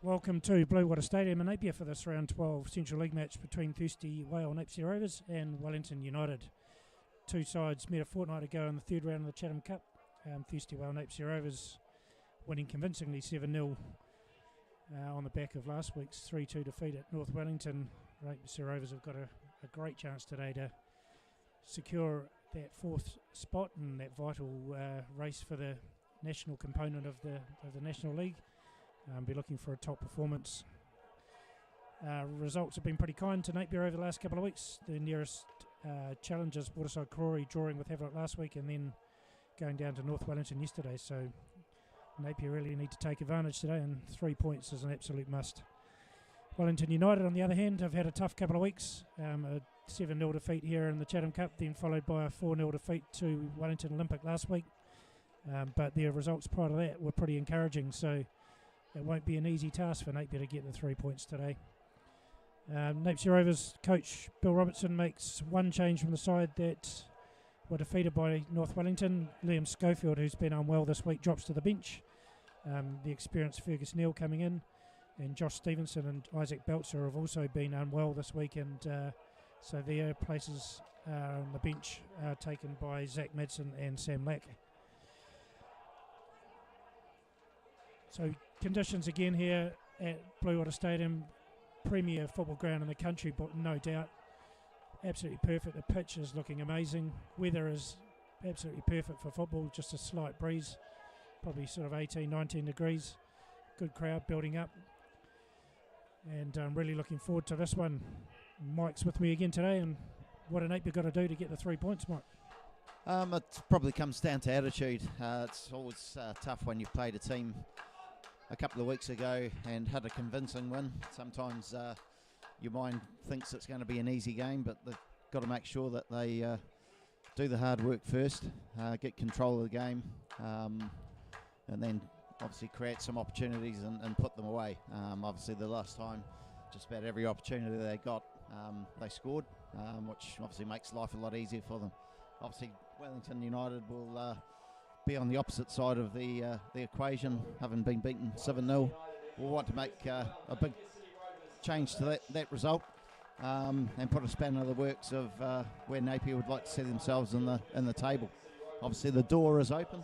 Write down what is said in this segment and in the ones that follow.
Welcome to Bluewater Stadium in Napier for this round 12 Central League match between Thirsty Whale Napier Rovers and Wellington United. Two sides met a fortnight ago in the third round of the Chatham Cup. Thirsty Whale Napier Rovers winning convincingly 7-0 on the back of last week's 3-2 defeat at North Wellington. Napier Rovers have got a great chance today to secure that fourth spot in that vital race for the national component of the National League. Be looking for a top performance. Results have been pretty kind to Napier over the last couple of weeks. The nearest challengers, Waterside Crawley, drawing with Havelock last week and then going down to North Wellington yesterday. So Napier really need to take advantage today, and 3 points is an absolute must. Wellington United, on the other hand, have had a tough couple of weeks. A 7-0 defeat here in the Chatham Cup, then followed by a 4-0 defeat to Wellington Olympic last week. But their results prior to that were pretty encouraging, so it won't be an easy task for Napier to get the 3 points today. Napier Rovers coach Bill Robertson makes one change from the side that were defeated by North Wellington. Liam Schofield, who's been unwell this week, drops to the bench. The experienced Fergus Neal coming in, and Josh Stevenson and Isaac Belcher have also been unwell this week, and so their places on the bench are taken by Zach Madsen and Sam Lack. So conditions again here at Bluewater Stadium, premier football ground in the country, but no doubt absolutely perfect. The pitch is looking amazing. Weather is absolutely perfect for football, just a slight breeze, probably sort of 18, 19 degrees. Good crowd building up, and I'm really looking forward to this one. Mike's with me again today, and what a Napier got to do to get the 3 points, Mike? It probably comes down to attitude. It's always tough when you've played a team a couple of weeks ago and had a convincing win. Sometimes your mind thinks it's going to be an easy game, but they've got to make sure that they do the hard work first, get control of the game, and then obviously create some opportunities and put them away. Obviously the last time, just about every opportunity they got, they scored, which obviously makes life a lot easier for them. Obviously Wellington United will be on the opposite side of the equation, having been beaten 7-0. We'll want to make a big change to that result, and put a spanner in the works of where Napier would like to see themselves in the table. Obviously the door is open,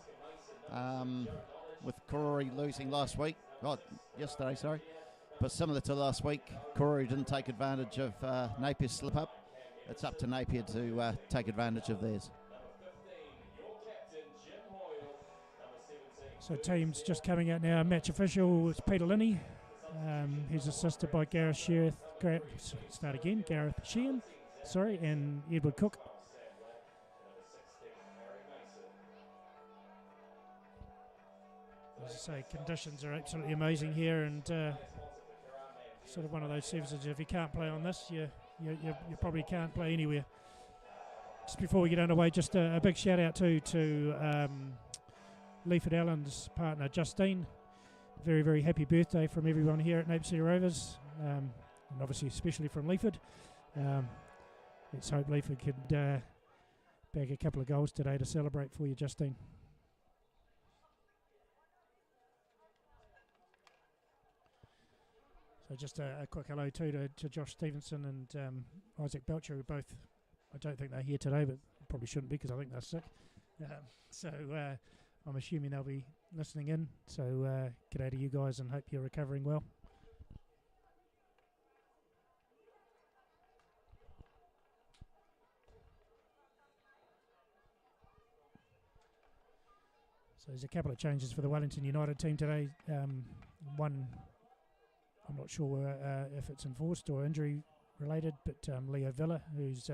with Karori losing yesterday, sorry. But similar to last week, Karori didn't take advantage of Napier's slip up. It's up to Napier to take advantage of theirs. So teams just coming out now. Match official is Peter Linney. He's assisted by Gareth Sheehan, and Edward Cook. As I say, conditions are absolutely amazing here, and sort of one of those services. If you can't play on this, you probably can't play anywhere. Just before we get underway, just a big shout out to Leaford Allen's partner Justine. Very, very happy birthday from everyone here at Napier Rovers, and obviously especially from Leaford. Let's hope Leaford could bag a couple of goals today to celebrate for you, Justine. So just a quick hello too to Josh Stevenson and Isaac Belcher, who both, I don't think they're here today, but probably shouldn't be because I think they're sick. So I'm assuming they'll be listening in. So g'day to you guys, and hope you're recovering well. So there's a couple of changes for the Wellington United team today. One, I'm not sure if it's enforced or injury related, but Leo Villa, who's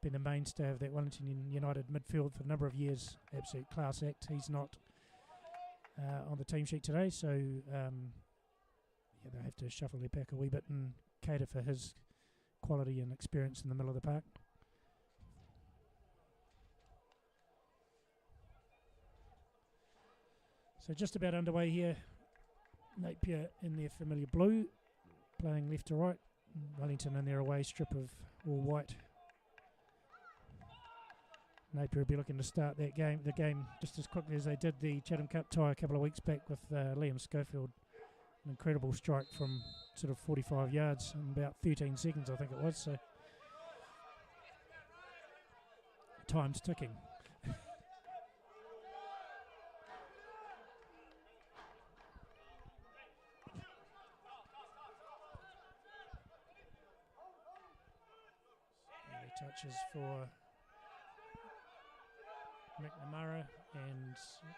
been the mainstay of that Wellington United midfield for a number of years, absolute class act. He's not on the team sheet today, so they'll have to shuffle their pack a wee bit and cater for his quality and experience in the middle of the park. So just about underway here. Napier in their familiar blue, playing left to right. Wellington in their away strip of all white. Napier will be looking to start the game just as quickly as they did the Chatham Cup tie a couple of weeks back with Liam Schofield An incredible strike from sort of 45 yards in about 13 seconds, I think it was. So time's ticking. Early touches for McNamara and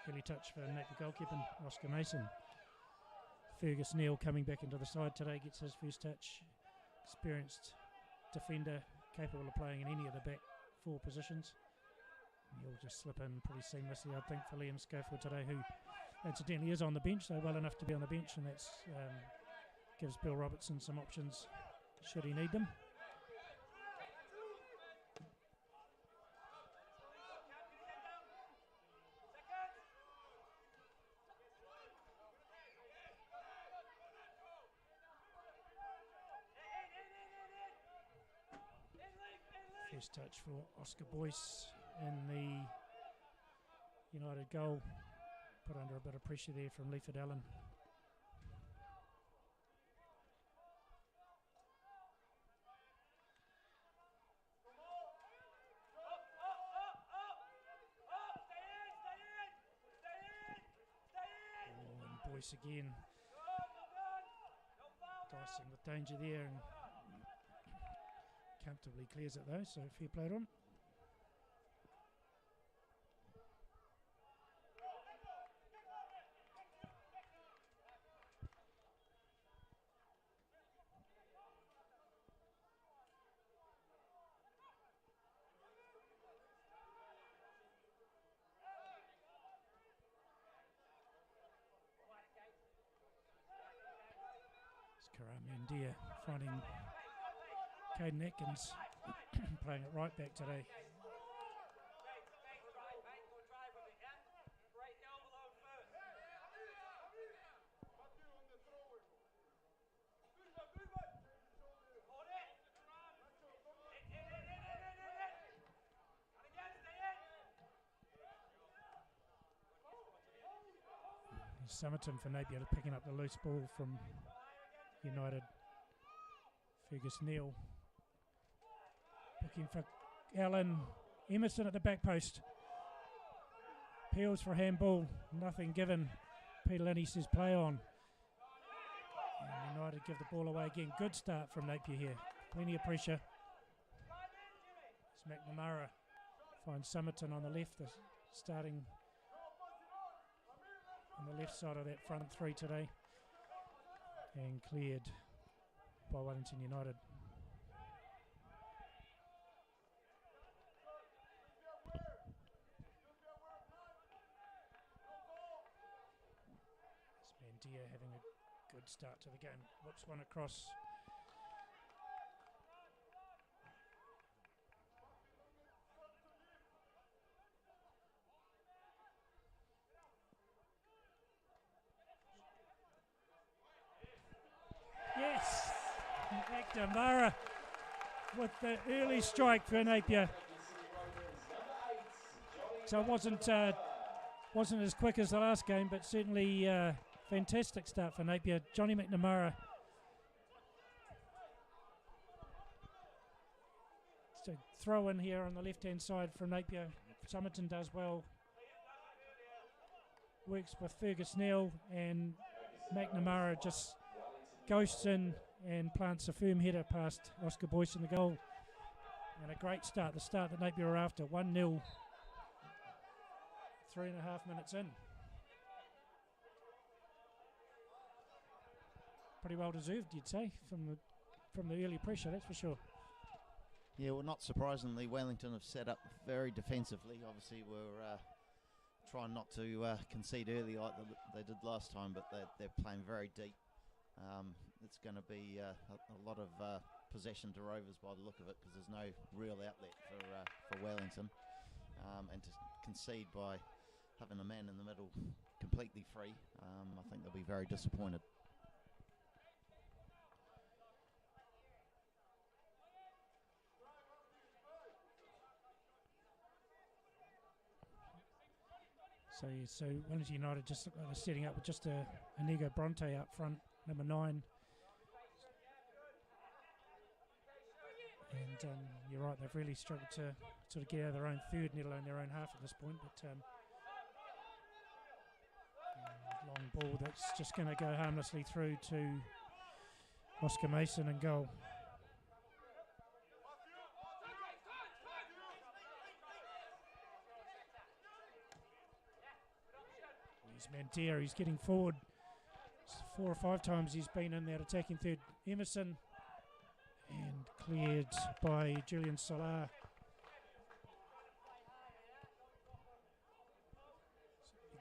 early touch for Napier goalkeeper Oscar Mason. Fergus Neal coming back into the side today, gets his first touch. Experienced defender, capable of playing in any of the back four positions. He'll just slip in pretty seamlessly, I think, for Liam Schofield today, who incidentally is on the bench, so well enough to be on the bench, and that gives Bill Robertson some options should he need them. First touch for Oscar Boyce in the United goal, put under a bit of pressure there from Leiford Allen. And Boyce again, dicing with danger there, and comfortably clears it though, so fair play to him. It's Karamendia finding Caden Atkins playing it right back today. Somerton for Napier picking up the loose ball from United. Fergus Neal looking for Allen. Emerson at the back post. Peels for handball. Nothing given. Peter Linney says play on. And United give the ball away again. Good start from Napier here. Plenty of pressure. It's McNamara. Finds Somerton on the left. Starting on the left side of that front three today. And cleared by Wellington United. Mandia having a good start to the game. Whips one across. Yes! McNamara with the early strike for Napier. So it wasn't as quick as the last game, but certainly fantastic start for Napier. Johnny McNamara. So throw in here on the left-hand side from Napier. Somerton does well. Works with Fergus Neal, and McNamara just ghosts in and plants a firm header past Oscar Boyce in the goal. And a great start, the start that Napier are after. 1-0, 3.5 minutes in. Pretty well deserved, you'd say, from the early pressure, that's for sure. Yeah, well, not surprisingly, Wellington have set up very defensively. Obviously, we're trying not to concede early like they did last time, but they're playing very deep. It's going to be a lot of possession to Rovers by the look of it, because there's no real outlet for Wellington. And to concede by having a man in the middle completely free, I think they'll be very disappointed. So Wellington United just look like they're setting up with just a Inigo Bronte up front. number 9. And you're right, they've really struggled to sort of get out of their own third, let alone their own half at this point. But long ball that's just going to go harmlessly through to Oscar Mason and goal. Here's Mantier, he's getting forward. 4 or 5 times he's been in that attacking third. Emerson, and cleared by Julian Solar.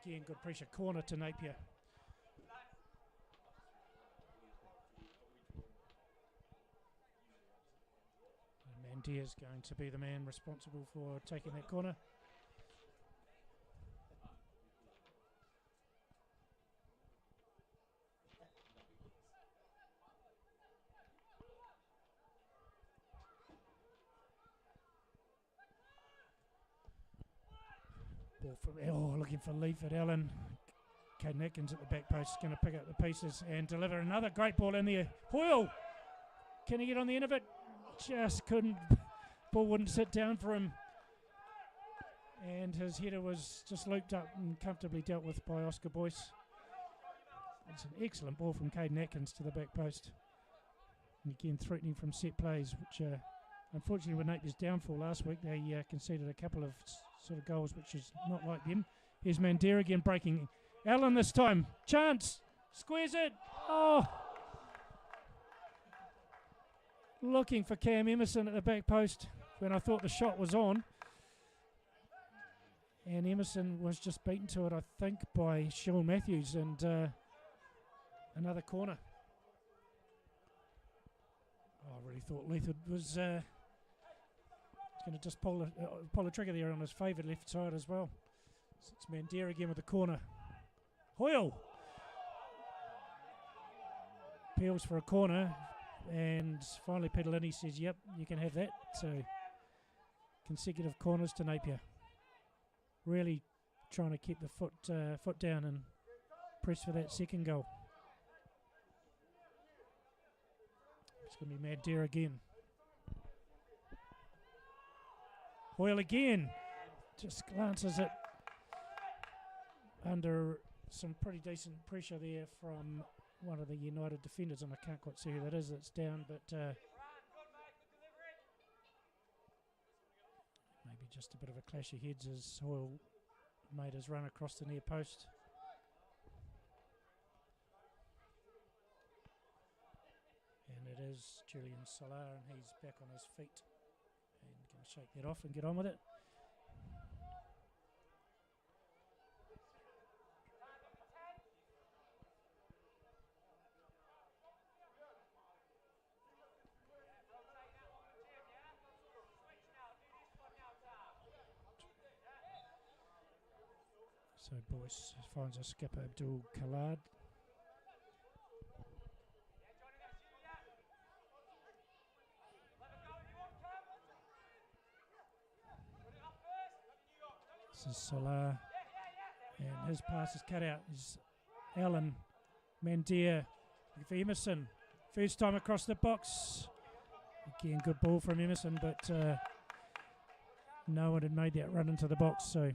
Again, good pressure. Corner to Napier. And Mandier's going to be the man responsible for taking that corner. Ball from looking for Leaford. Allen. Caden Atkins at the back post is going to pick up the pieces and deliver another great ball in there. Hoyle, can he get on the end of it? Just couldn't. Ball wouldn't sit down for him. And his header was just looped up and comfortably dealt with by Oscar Boyce. It's an excellent ball from Caden Atkins to the back post. And again, threatening from set plays, which unfortunately with Napier's downfall last week, they conceded a couple of sort of goals, which is not like them. Here's Mandir again breaking. Allen this time. Chance. Squares it. Oh. Looking for Cam Emerson at the back post when I thought the shot was on. And Emerson was just beaten to it, I think, by Sean Matthews, and another corner. Oh, I really thought Leithwood was going to just pull a trigger there on his favoured left side as well. So it's Mandir again with the corner. Hoyle peels for a corner, and finally Pedalini says, yep, you can have that. So consecutive corners to Napier. Really trying to keep the foot down and press for that second goal. It's going to be Mandir again. Hoyle again. Just glances it under some pretty decent pressure there from one of the United defenders, and I can't quite see who that is that's down, but maybe just a bit of a clash of heads as Hoyle made his run across the near post. And it is Julian Solar, and he's back on his feet and going to shake that off and get on with it. So Boyce finds a skipper, Abdul Khalad. This is Solar, and his pass is cut out. Is Allen, Mandir, for Emerson. First time across the box. Again, good ball from Emerson, but no one had made that run into the box, so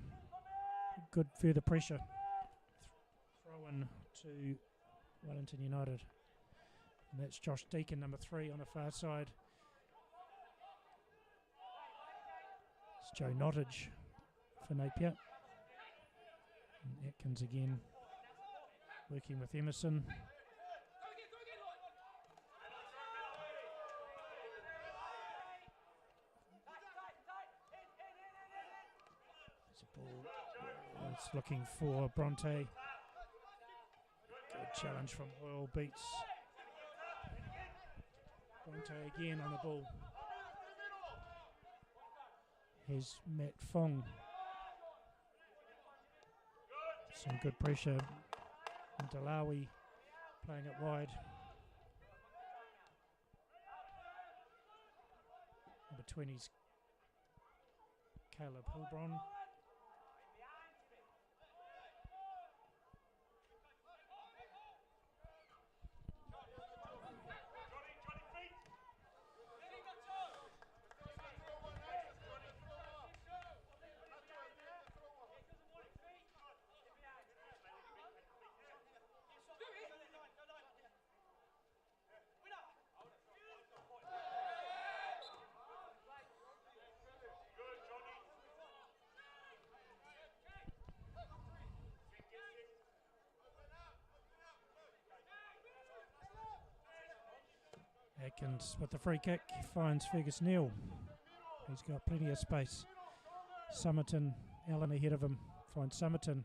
good further pressure. Throw in to Wellington United. And that's Josh Deacon, number 3 on the far side. It's Joe Nottage for Napier. And Atkins again working with Emerson. It's looking for Bronte. Good challenge from Hoyle, beats Bronte again on the ball. Here's Matt Fong. Some good pressure. And Dalawi playing it wide. Between his Caleb Hilbron. Atkins with the free kick finds Fergus Neal. He's got plenty of space. Somerton, Allen ahead of him, finds Somerton.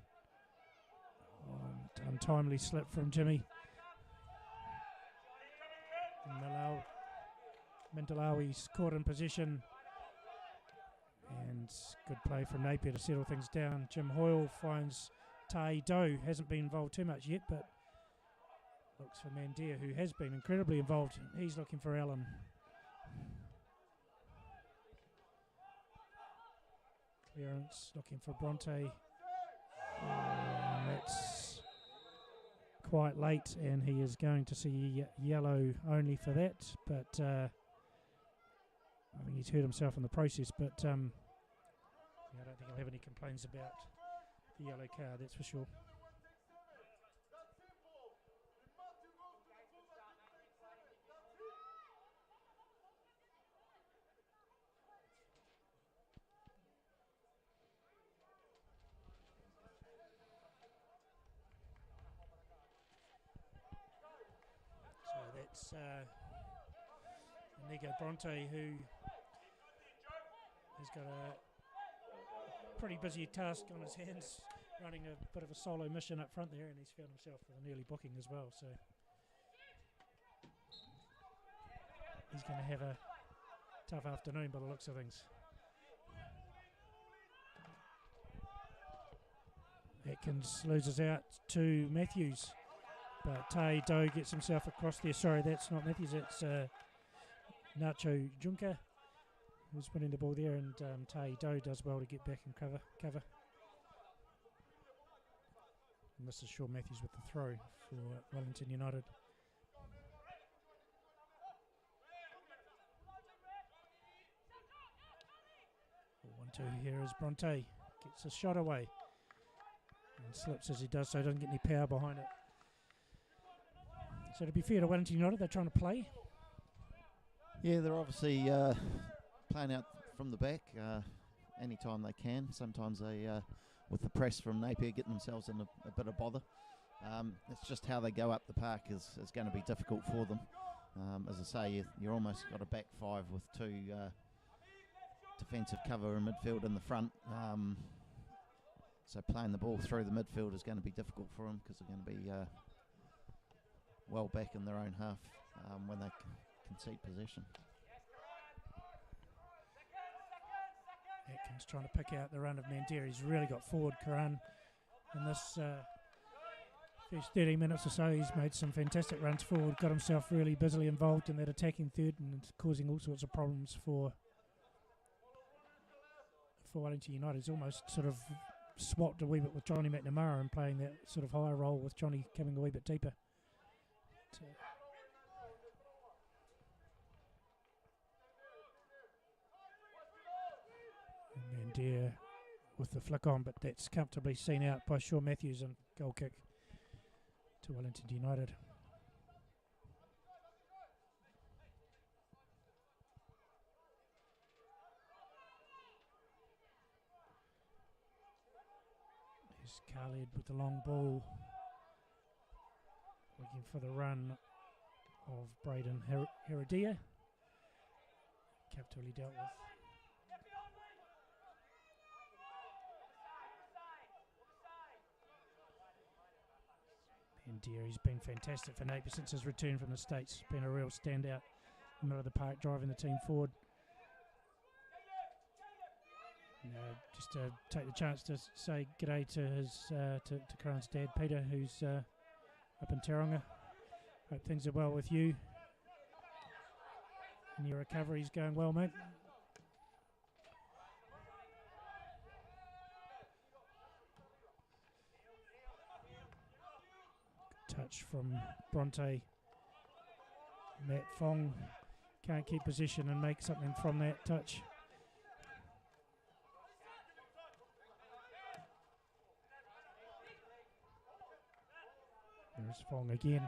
Untimely slip from Jimmy. Mentalawi's caught in position. And good play from Napier to settle things down. Jim Hoyle finds Tai Doe. Hasn't been involved too much yet, but looks for Mandir, who has been incredibly involved. He's looking for Allen. Clearance, looking for Bronte. That's quite late, and he is going to see yellow only for that. But I think he's hurt himself in the process. But I don't think he'll have any complaints about the yellow card, that's for sure. That's Inigo Bronte, who has got a pretty busy task on his hands, running a bit of a solo mission up front there, and he's found himself with an early booking as well. So he's going to have a tough afternoon by the looks of things. Atkins loses out to Matthews. But Tai Doe gets himself across there. Sorry, that's not Matthews, it's Nacho Juncker who's winning the ball there, and Tai Doe does well to get back and cover. And this is Shaw Matthews with the throw for Wellington United. One, 2 here is Bronte. Gets a shot away. And slips as he does so, doesn't get any power behind it. So to be fair to Wellington United, they're trying to play. Yeah, they're obviously playing out from the back anytime they can. Sometimes they, with the press from Napier, get themselves in a bit of bother. It's just how they go up the park is going to be difficult for them. As I say, you're almost got a back five with two defensive cover and midfield in the front. So playing the ball through the midfield is going to be difficult for them because they're going to be well back in their own half when they concede possession. Atkins trying to pick out the run of Mandir. He's really got forward Karan in this first 30 minutes or so. He's made some fantastic runs forward, got himself really busily involved in that attacking third, and it's causing all sorts of problems for Wellington United. He's almost sort of swapped a wee bit with Johnny McNamara and playing that sort of higher role with Johnny coming a wee bit deeper. Mandir with the flick on, but that's comfortably seen out by Shaw Matthews, and goal kick to Wellington United. There's Khaled with the long ball, looking for the run of Braden Heredia. Capitally dealt with. Mandir, he's been fantastic for Napier since his return from the States. Been a real standout in the middle of the park, driving the team forward. Just to take the chance to say g'day to his to Karan's dad, Peter, who's up in Tauranga. Hope things are well with you and your recovery's going well, mate. Touch from Bronte. Matt Fong can't keep possession and make something from that touch. There's Fong again.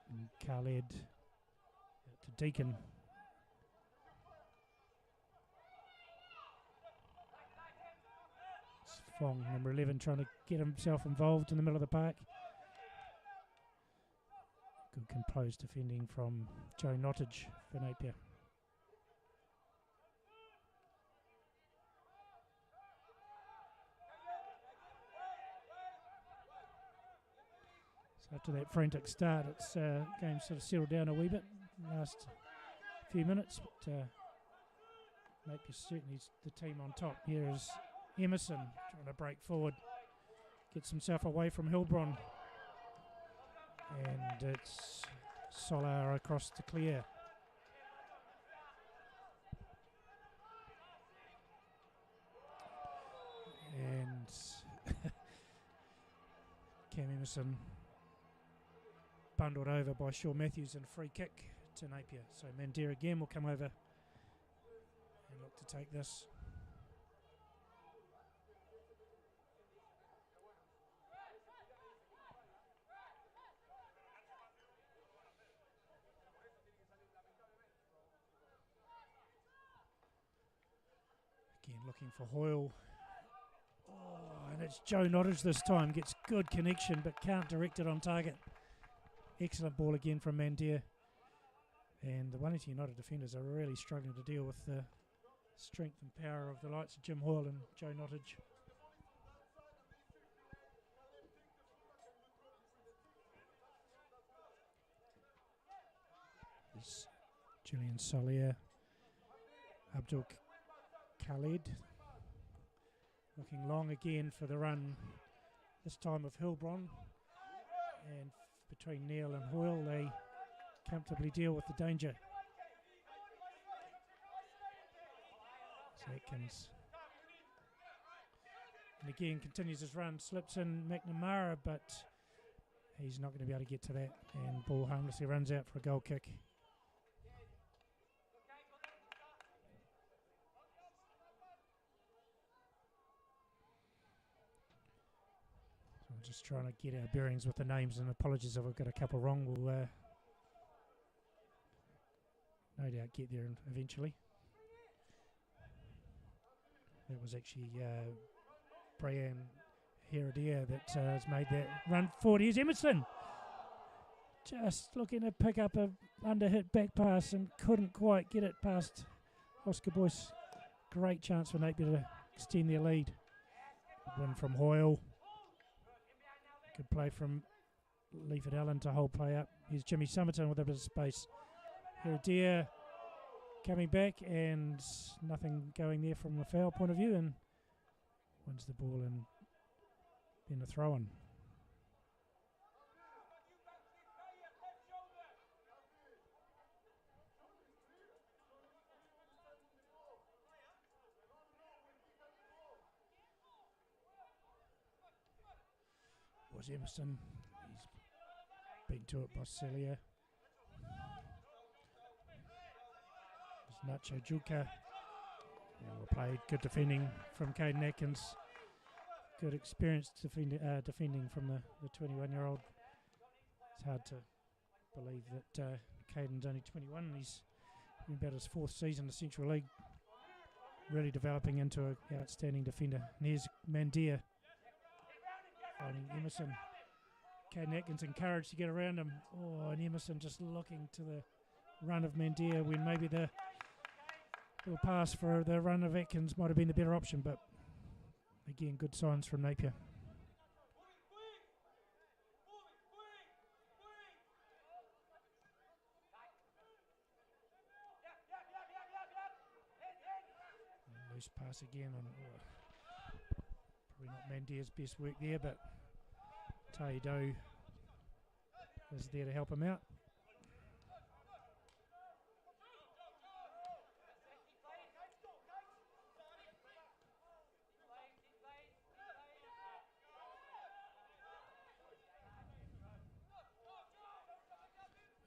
And Khaled to Deacon. It's Fong, number 11, trying to get himself involved in the middle of the park. Good composed defending from Joe Nottage for Napier. So after that frantic start, it's game sort of settled down a wee bit last few minutes, but Napier certainly is the team on top. Here is Emerson trying to break forward, gets himself away from Hilbron, and it's Solar across to clear. And Cam Emerson bundled over by Shaw Matthews and free kick to Napier. So Mandir again will come over and look to take this. Again looking for Hoyle. Oh, and it's Joe Nottage this time. Gets good connection but can't direct it on target. Excellent ball again from Mandir. And the Wellington United defenders are really struggling to deal with the strength and power of the likes of Jim Hoyle and Joe Nottage. There's Julian Solier, Abdul Khaled, looking long again for the run, this time of Hilbron. And between Neil and Hoyle, they comfortably deal with the danger. Atkins. And again continues his run, slips in McNamara, but he's not going to be able to get to that. And ball harmlessly runs out for a goal kick. So we're just trying to get our bearings with the names, and apologies if I've got a couple wrong. We'll no doubt get there eventually. It was actually Brian Heredia that has made that run forward. Here's Emerson. Just looking to pick up a under-hit back pass and couldn't quite get it past Oscar Boyce. Great chance for Napier to extend their lead. Win from Hoyle. Good play from Leaford Allen to hold play up. Here's Jimmy Somerton with a bit of space. Heredia coming back, and nothing going there from a foul point of view, and wins the ball and then a throw-in. Was Emerson. He's beaten to it by Celia. Nacho Juka. Well played. Good defending from Caden Atkins. Good experience defending from the 21-year-old. It's hard to believe that Caden's only 21. He's in about his fourth season in the Central League. Really developing into an outstanding defender. And here's Mandir finding Emerson. Caden Atkins encouraged to get around him. Oh, and Emerson just looking to the run of Mandir when maybe the little pass for the run of Atkins might have been the better option, but again, good signs from Napier. And loose pass again, and probably not Mandir's best work there, but Taido is there to help him out.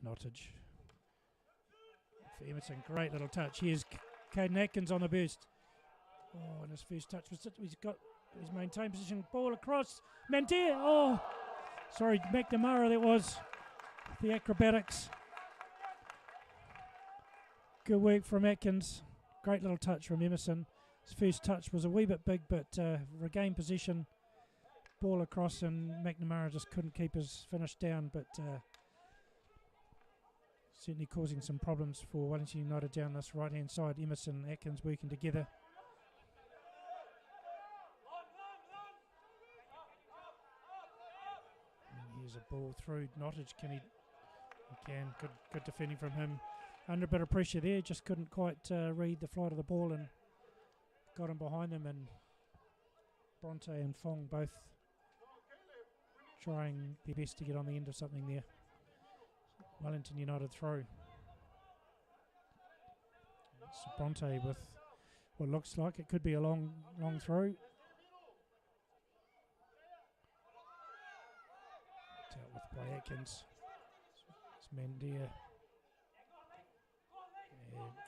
Nottage for Emerson, great little touch. Here's Caden Atkins on the burst. Oh, and his first touch was he's maintained position. Ball across. Mandir. Oh, sorry, McNamara. That was the acrobatics. Good work from Atkins. Great little touch from Emerson. His first touch was a wee bit big, but regained position. Ball across, and McNamara just couldn't keep his finish down, but certainly causing some problems for Wellington United down this right-hand side. Emerson, Atkins working together. And here's a ball through. Nottage, can he can. Good defending from him. Under a bit of pressure there, just couldn't quite read the flight of the ball and got him behind them. And Bronte and Fong both trying their best to get on the end of something there. Wellington United throw. So Bronte with what looks like it could be a long throw. Dealt with by Atkins. It's Mandir.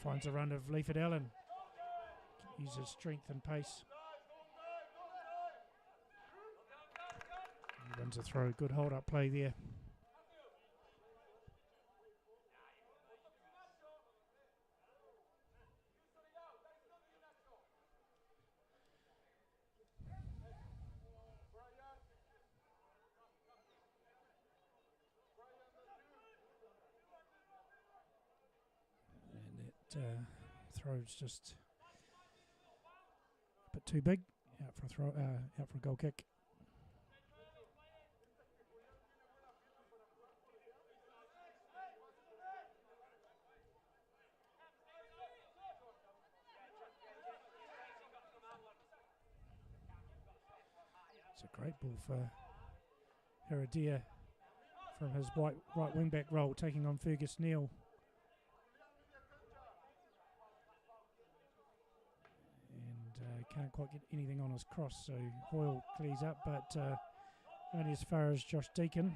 Finds a run of Leiford Allen. Uses strength and pace. He wins a throw. Good hold-up play there. Throw's just a bit too big. Out for a throw. Out for a goal kick. It's a great ball for Heredia from his right wing back role, taking on Fergus Neal. Can't quite get anything on his cross, so Hoyle clears up, but only as far as Josh Deacon.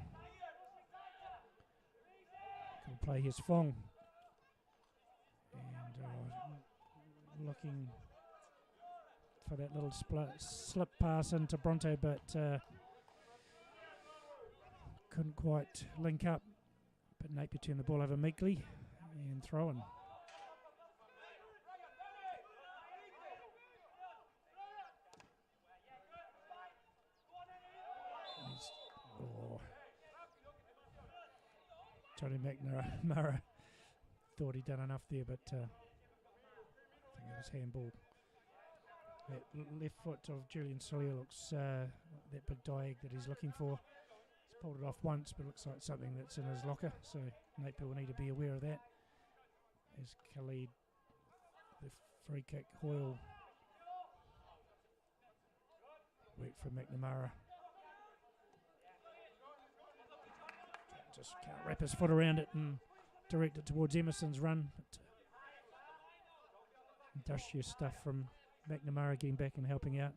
Can play his Fong. And looking for that little slip pass into Bronte, but couldn't quite link up. But Napier turned the ball over meekly and throwing. Johnny McNamara thought he'd done enough there, but I think it was handball. That left foot of Julian Sawyer looks that big diag that he's looking for. He's pulled it off once, but looks like something that's in his locker, so Napier will need to be aware of that. There's Khalid, the free kick. Hoyle, wait for McNamara. Just can't wrap his foot around it and direct it towards Emerson's run. But industrious stuff from McNamara getting back and helping out.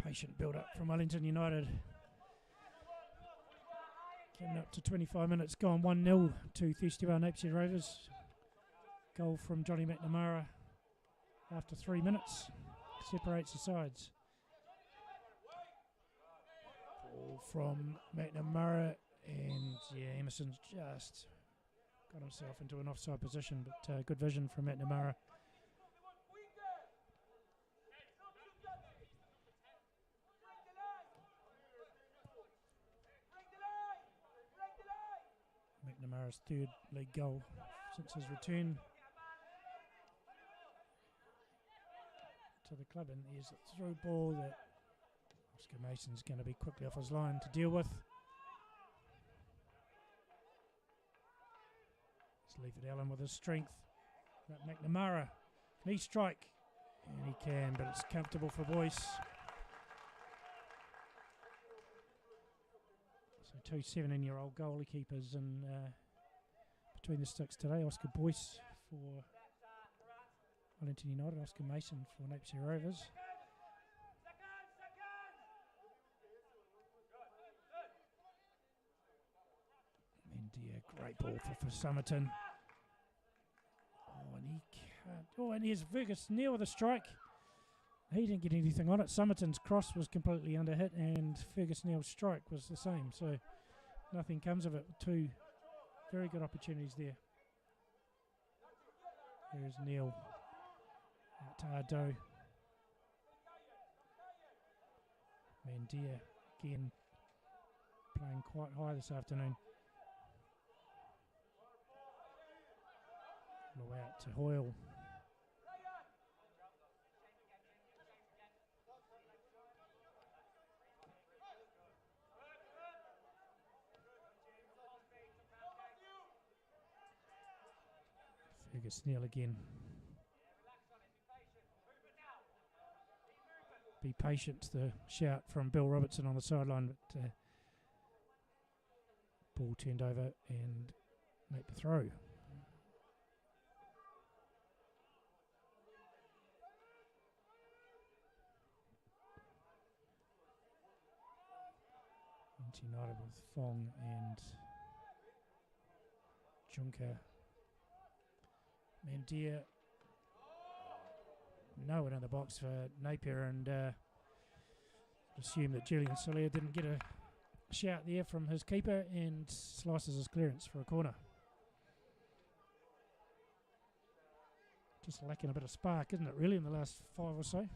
Patient build-up from Wellington United. Coming up to 25 minutes gone, 1-0 to Thirsty Bar Napier Rovers. Goal from Johnny McNamara after 3 minutes. Separates the sides. Ball from McNamara, and Emerson's just got himself into an offside position, but good vision from McNamara. McNamara's third league goal since his return to the club, and there's a through ball that Oscar Mason's going to be quickly off his line to deal with. Let's leave it Allen with his strength. But McNamara, can he strike? And he can, but it's comfortable for Boyce. So 2 17-year-old goalie keepers in between the sticks today. Oscar Boyce for Wellington United, Oscar Mason for Napier Rovers. Mandia, great ball for Somerton. Oh, and he can't. Oh, and here's Fergus Neal with a strike. He didn't get anything on it. Somerton's cross was completely under hit, and Fergus Neal's strike was the same. So nothing comes of it. Two very good opportunities there. There's Neal out to Ardo. Mandia again playing quite high this afternoon. Low out to Hoyle. Fergus Neal again. Be patient, the shout from Bill Robertson on the sideline, but ball turned over and Napier throw. United with Fong and Junker. Mandia, no one in the box for Napier, and assume that Julian Soler didn't get a shout there from his keeper and slices his clearance for a corner. Just lacking a bit of spark, isn't it, really, in the last 5 or so?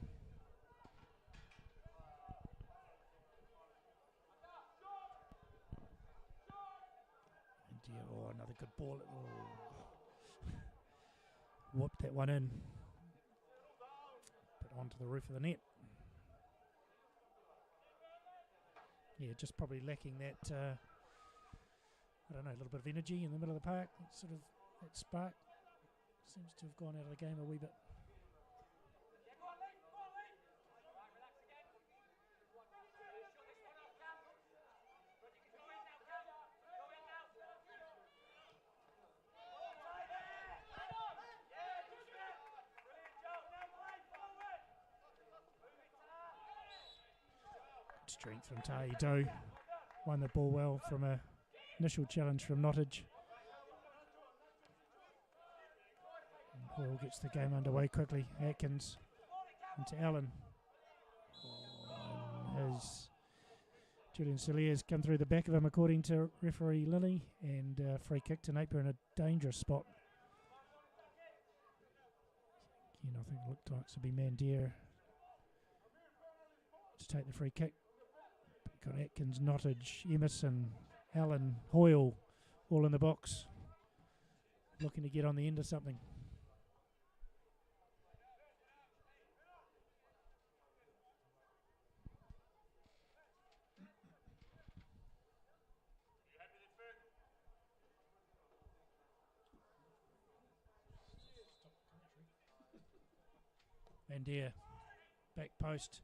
Oh, another good ball. Oh. Whooped that one in. But onto the roof of the net. Yeah, just probably lacking that, I don't know, a little bit of energy in the middle of the park. That sort of, that spark seems to have gone out of the game a wee bit. Strength from Tahi Doe. Won the ball well from a initial challenge from Nottage. And Hoyle gets the game underway quickly. Atkins into Allen. As Julian Soler has come through the back of him according to referee Lilly, and free kick to Napier in a dangerous spot. Again, I think it looked like it would be Mandia to take the free kick. Got Atkins, Nottage, Emerson, Allen, Hoyle, all in the box, looking to get on the end of something. Mandia, back post.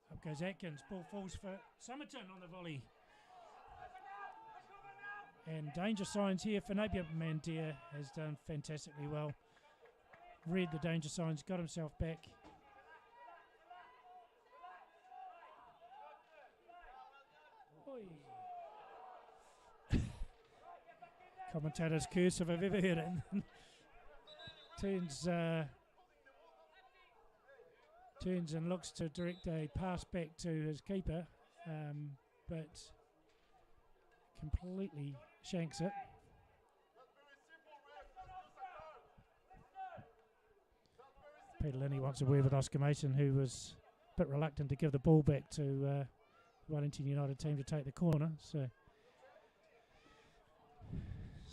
Up goes Atkins, ball falls for Somerton on the volley. And danger signs here for Napier. Mandia has done fantastically well. Read the danger signs, got himself back. Commentator's curse if I've ever heard it. Turns and looks to direct a pass back to his keeper, but completely shanks it. Peter Linney wants a word with Oscar Mason, who was a bit reluctant to give the ball back to the Wellington United team to take the corner. So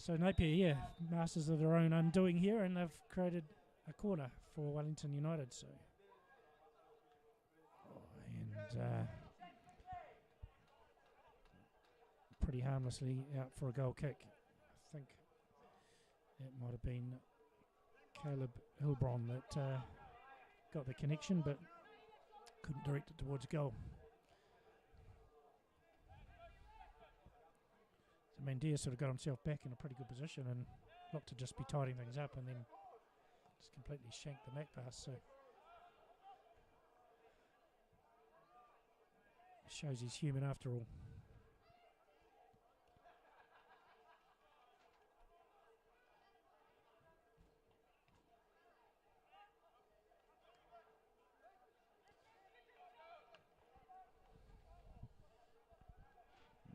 Napier, yeah, masters of their own undoing here, and they've created a corner for Wellington United. So. And pretty harmlessly out for a goal kick. I think it might have been Caleb Hilbron that got the connection, but couldn't direct it towards goal. So Mandia sort of got himself back in a pretty good position and looked to just be tidying things up, and then just completely shanked the Mac pass. So shows he's human after all.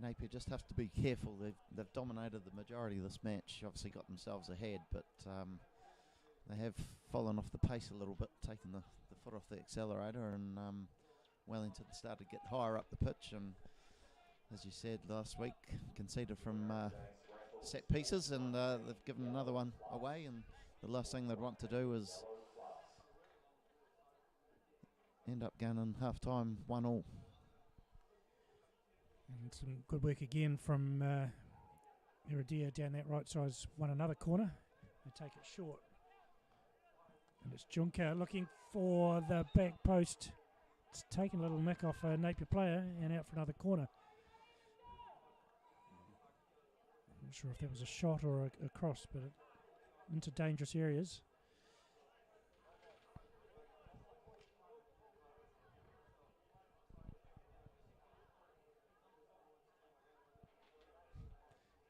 Napier just have to be careful. They've dominated the majority of this match, obviously got themselves ahead, but they have fallen off the pace a little bit, taken the foot off the accelerator, and Wellington started to get higher up the pitch, and as you said last week, conceded from set pieces, and they've given another one away, and the last thing they'd want to do is end up going in half-time 1-1. And some good work again from Iridia down that right side's won another corner. They take it short. And it's Junker looking for the back post. It's taken a little nick off a Napier player and out for another corner. I'm not sure if that was a shot or a cross, but into dangerous areas.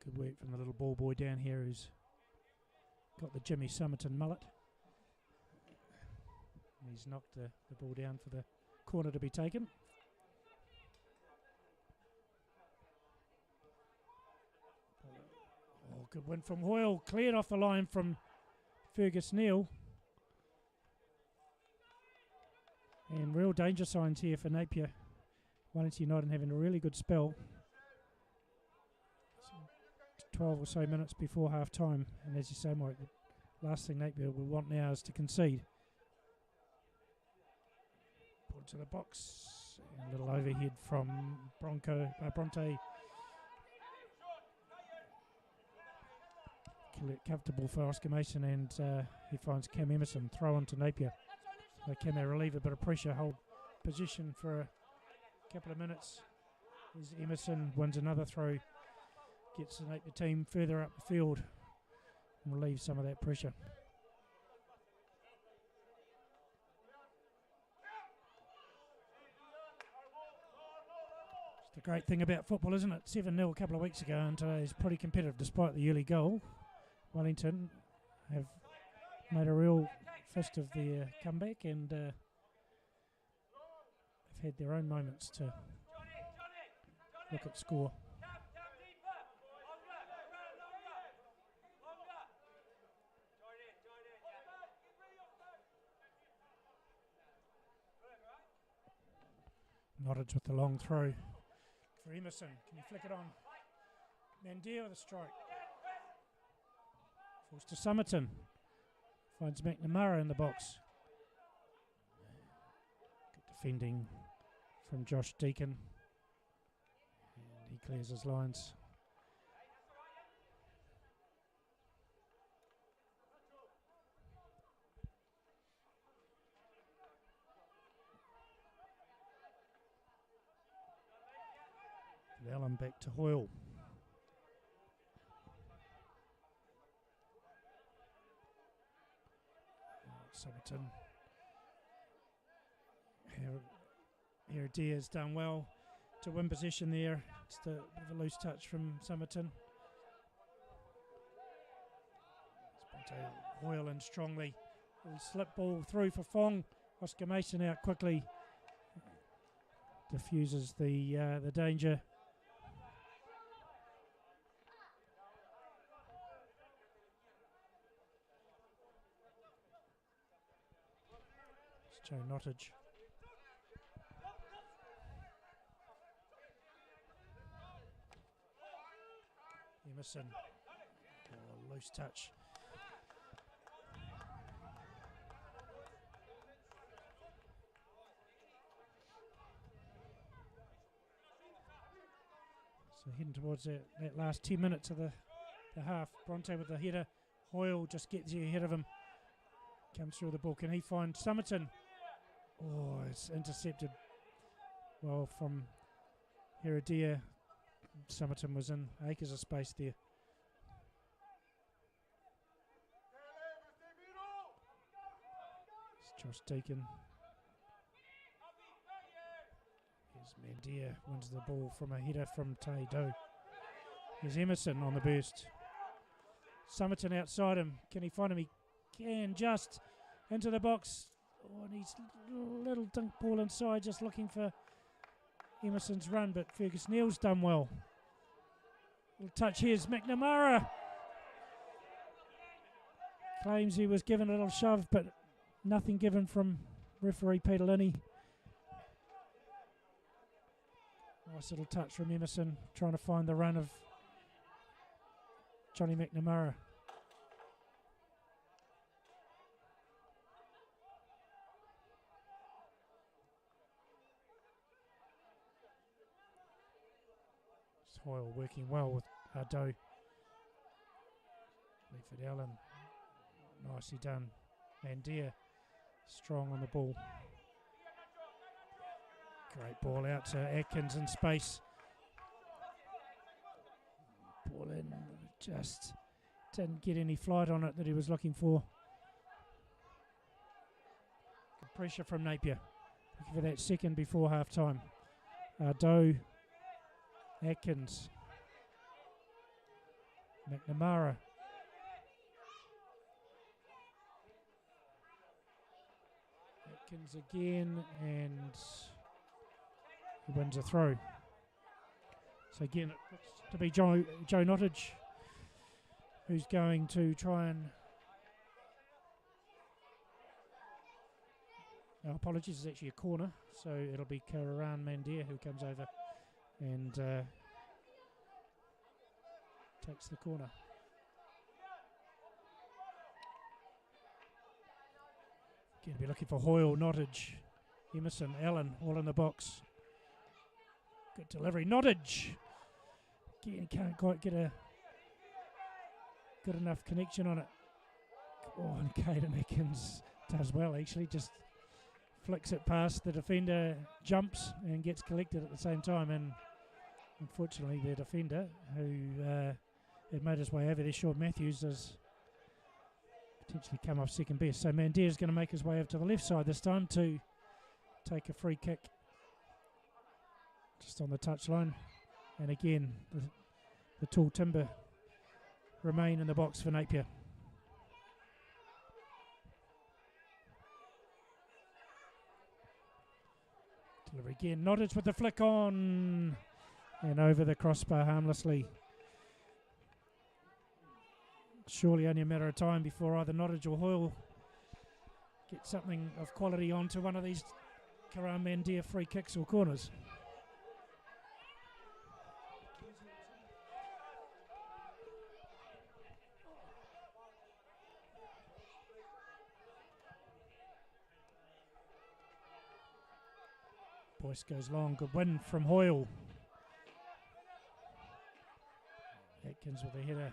Good work from the little ball boy down here who's got the Jimmy Somerton mullet. He's knocked the ball down for the corner to be taken. Oh, good win from Hoyle. Cleared off the line from Fergus Neal. And real danger signs here for Napier. Wellington United having a really good spell. 12 or so minutes before half time, and as you say, Mike, the last thing Napier will want now is to concede. Put to the box, and a little overhead from Bronte. Comfortable for Oscar Mason, and he finds Cam Emerson, throw on to Napier. So can they relieve a bit of pressure, hold position for a couple of minutes? As Emerson wins another throw, gets the Napier team further up the field and relieves some of that pressure. It's the great thing about football, isn't it? 7-0 a couple of weeks ago, and today is pretty competitive despite the early goal. Wellington have made a real fist of their comeback, and have had their own moments to look at score. Noddage with the long throw for Emerson. Can you flick it on? Mandir with a strike. Falls to Somerton. Finds McNamara in the box. Good defending from Josh Deacon. And he clears his lines. Allen back to Hoyle. Somerton. Diaz done well to win possession there. Just a bit of a loose touch from Somerton. Hoyle in strongly. Little slip ball through for Fong. Oscar Mason out quickly. Diffuses the danger. Joe Nottage. Emerson. Oh, loose touch. So heading towards that last 10 minutes of the half. Bronte with the header. Hoyle just gets you ahead of him. Comes through the ball. Can he find Somerton? Oh, it's intercepted well from Heredia. Somerton was in acres of space there. It's Josh Deacon. Here's Mandir, wins the ball from a header from Taido. Here's Emerson on the burst. Somerton outside him. Can he find him? He can, just into the box. Oh, and he's little dunk ball inside, just looking for Emerson's run, but Fergus Neal's done well. Little touch here's McNamara. Claims he was given a little shove, but nothing given from referee Peter Linney. Nice little touch from Emerson, trying to find the run of Johnny McNamara. Hoyle working well with Doe. Leaford Allen, nicely done. Mandir, strong on the ball. Great ball out to Atkins in space. Ball in, just didn't get any flight on it that he was looking for. Good pressure from Napier. Looking for that second before half time. Doe, Atkins, McNamara. Atkins again, and he wins a throw. So again, it looks to be Joe Nottage who's going to try and... No, apologies, it's actually a corner, so it'll be Kararan Mandir who comes over and takes the corner. Going to be looking for Hoyle, Nottage, Emerson, Allen, all in the box. Good delivery, Nottage. Again, can't quite get a good enough connection on it. Oh, and Caden Atkins does well, actually, just flicks it past the defender, jumps and gets collected at the same time, and unfortunately the defender who had made his way over there, Sean Matthews, has potentially come off second best. So Mandir is going to make his way over to the left side this time to take a free kick just on the touchline, and again the tall timber remain in the box for Napier. Delivery again, Nottage with the flick on and over the crossbar harmlessly. Surely only a matter of time before either Nottage or Hoyle get something of quality onto one of these Karam Mandir free kicks or corners. Boyce goes long, good win from Hoyle. Atkins with a header.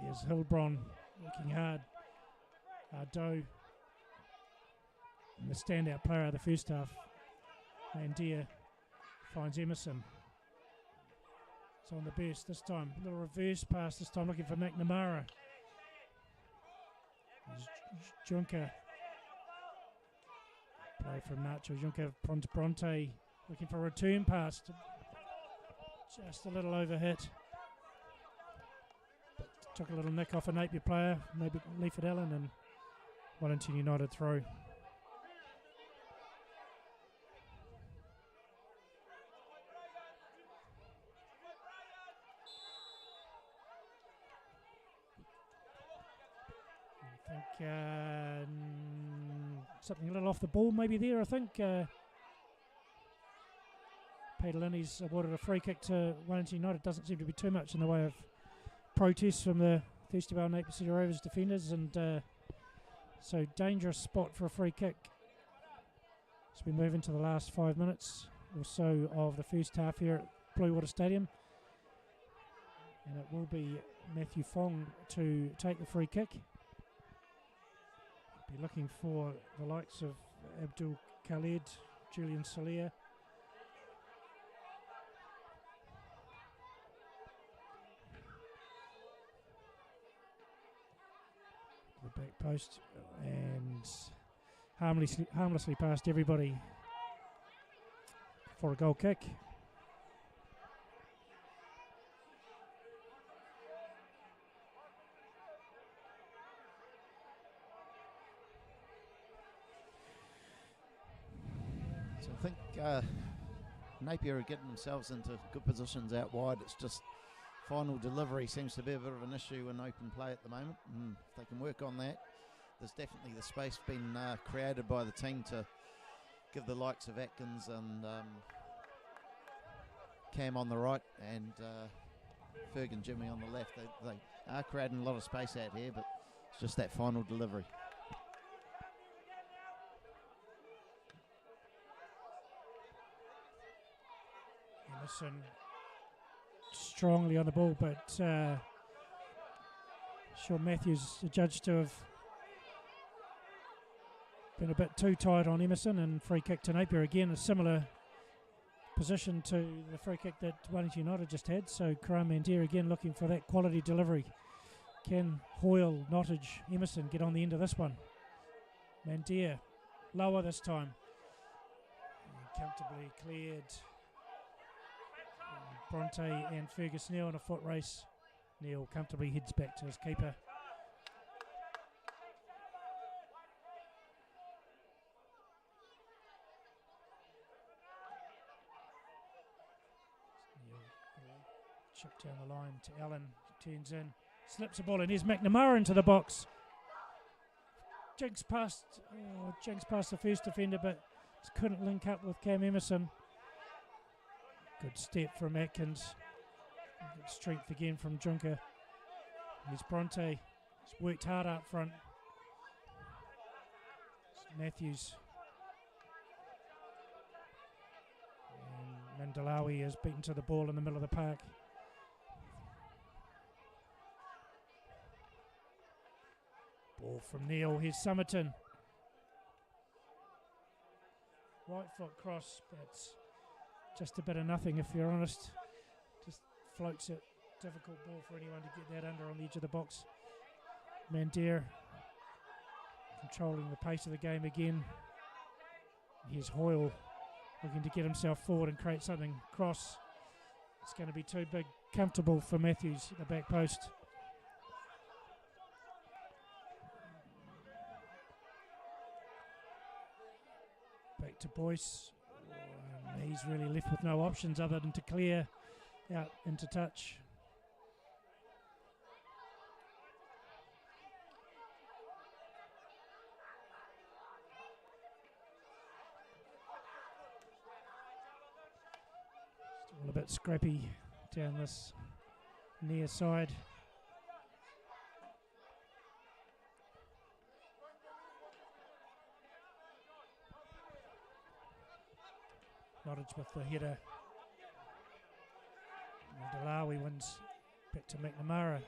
Here's Hilbron working hard. Doe, and the standout player of the first half. Mandir finds Emerson. It's on the burst this time. A little reverse pass this time, looking for McNamara. Junker. Play from Nacho. Junker Bronte looking for a return pass. Just a little overhit. Took a little nick off a Napier player, maybe Leaford Allen, and Wellington United throw. I think something a little off the ball maybe there, I think. Peter Linney's awarded a free kick to Wellington United. Doesn't seem to be too much in the way of protests from the Thirsty Vale Napier City Rovers defenders, and so dangerous spot for a free kick as we move into the last 5 minutes or so of the first half here at Bluewater Stadium, and it will be Matthew Fong to take the free kick. Be looking for the likes of Abdul Khaled, Julian Salia. The back post and harmlessly past everybody for a goal kick. So I think Napier are getting themselves into good positions out wide. It's just final delivery seems to be a bit of an issue in open play at the moment. And if they can work on that, there's definitely the space been created by the team to give the likes of Atkins and Cam on the right and Ferg and Jimmy on the left. They are creating a lot of space out here, but it's just that final delivery. Emerson strongly on the ball, but Sean Matthews adjudged to have been a bit too tight on Emerson, and free kick to Napier again, a similar position to the free kick that Wellington United just had. So Mandir again looking for that quality delivery. Can Hoyle, Nottage, Emerson get on the end of this one? Mandir lower this time. And comfortably cleared. Bronte and Fergus Neal in a foot race. Neal comfortably heads back to his keeper. Chip down the line to Allen, turns in, slips the ball in. Here's McNamara into the box. Jinks past the first defender, but just couldn't link up with Cam Emerson. Good step from Atkins. Good strength again from Junker. Here's Bronte. He's worked hard up front. Matthews. And Mandalawi is beaten to the ball in the middle of the park. Ball from Neal. Here's Summerton. Right foot cross, but just a bit of nothing, if you're honest. Just floats it. Difficult ball for anyone to get that under on the edge of the box. Mandir controlling the pace of the game again. Here's Hoyle looking to get himself forward and create something. Cross. It's going to be too big. Comfortable for Matthews at the back post. Back to Boyce. He's really left with no options other than to clear out into touch. Still a bit scrappy down this near side. Nottage with the header. Dalawi wins back to McNamara.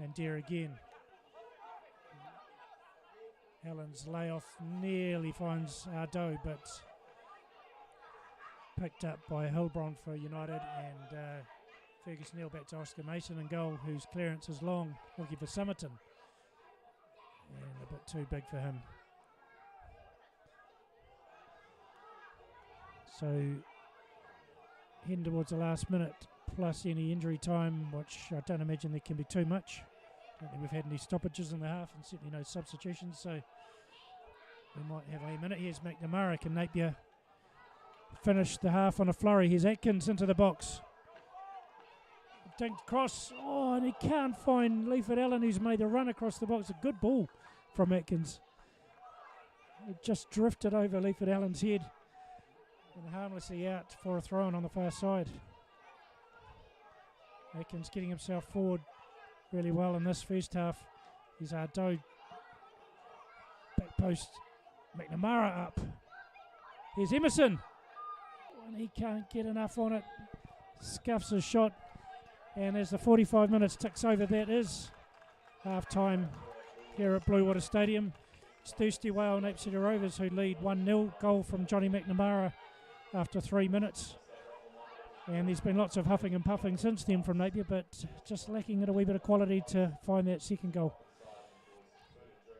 Mandir again. Allen's layoff nearly finds Ardo, but picked up by Hilbron for United, and Fergus Neal back to Oscar Mason in goal, whose clearance is long, looking for Summerton. And a bit too big for him. So heading towards the last minute, plus any injury time, which I don't imagine there can be too much. I don't think we've had any stoppages in the half, and certainly no substitutions, so we might have a minute. Here's McNamara. Can Napier finish the half on a flurry? Here's Atkins into the box. Dinked cross. Oh, and he can't find Leifert Allen, who's made the run across the box. A good ball from Atkins. It just drifted over Leifert Allen's head. And harmlessly out for a throw-in on the far side. Atkins getting himself forward really well in this first half. Here's Ardo. Back post. McNamara up. Here's Emerson. And he can't get enough on it. Scuffs his shot. And as the 45 minutes ticks over, that is half-time here at Bluewater Stadium. It's Thirsty Whale Napier City Rovers who lead 1-0. Goal from Johnny McNamara after 3 minutes. And there's been lots of huffing and puffing since then from Napier, but just lacking a wee bit of quality to find that second goal.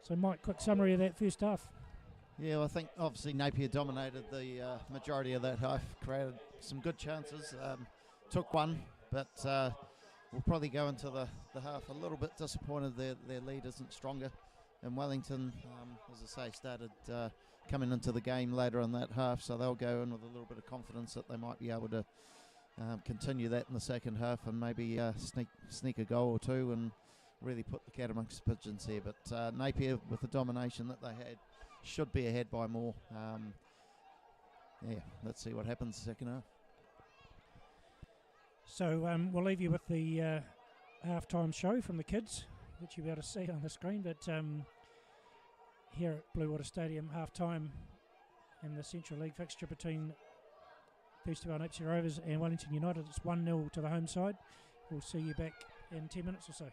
So Mike, quick summary of that first half. Yeah, well, I think obviously Napier dominated the majority of that half, created some good chances, took one, but we'll probably go into the half a little bit disappointed their lead isn't stronger. And Wellington, as I say, started coming into the game later in that half, so they'll go in with a little bit of confidence that they might be able to continue that in the second half and maybe sneak a goal or two and really put the cat amongst pigeons here. But Napier, with the domination that they had, should be ahead by more. Yeah, let's see what happens the second half. So we'll leave you with the half-time show from the kids, which you'll be able to see on the screen. But here at Bluewater Stadium, half-time in the Central League fixture between Festival Napier Rovers and Wellington United. It's 1-0 to the home side. We'll see you back in 10 minutes or so.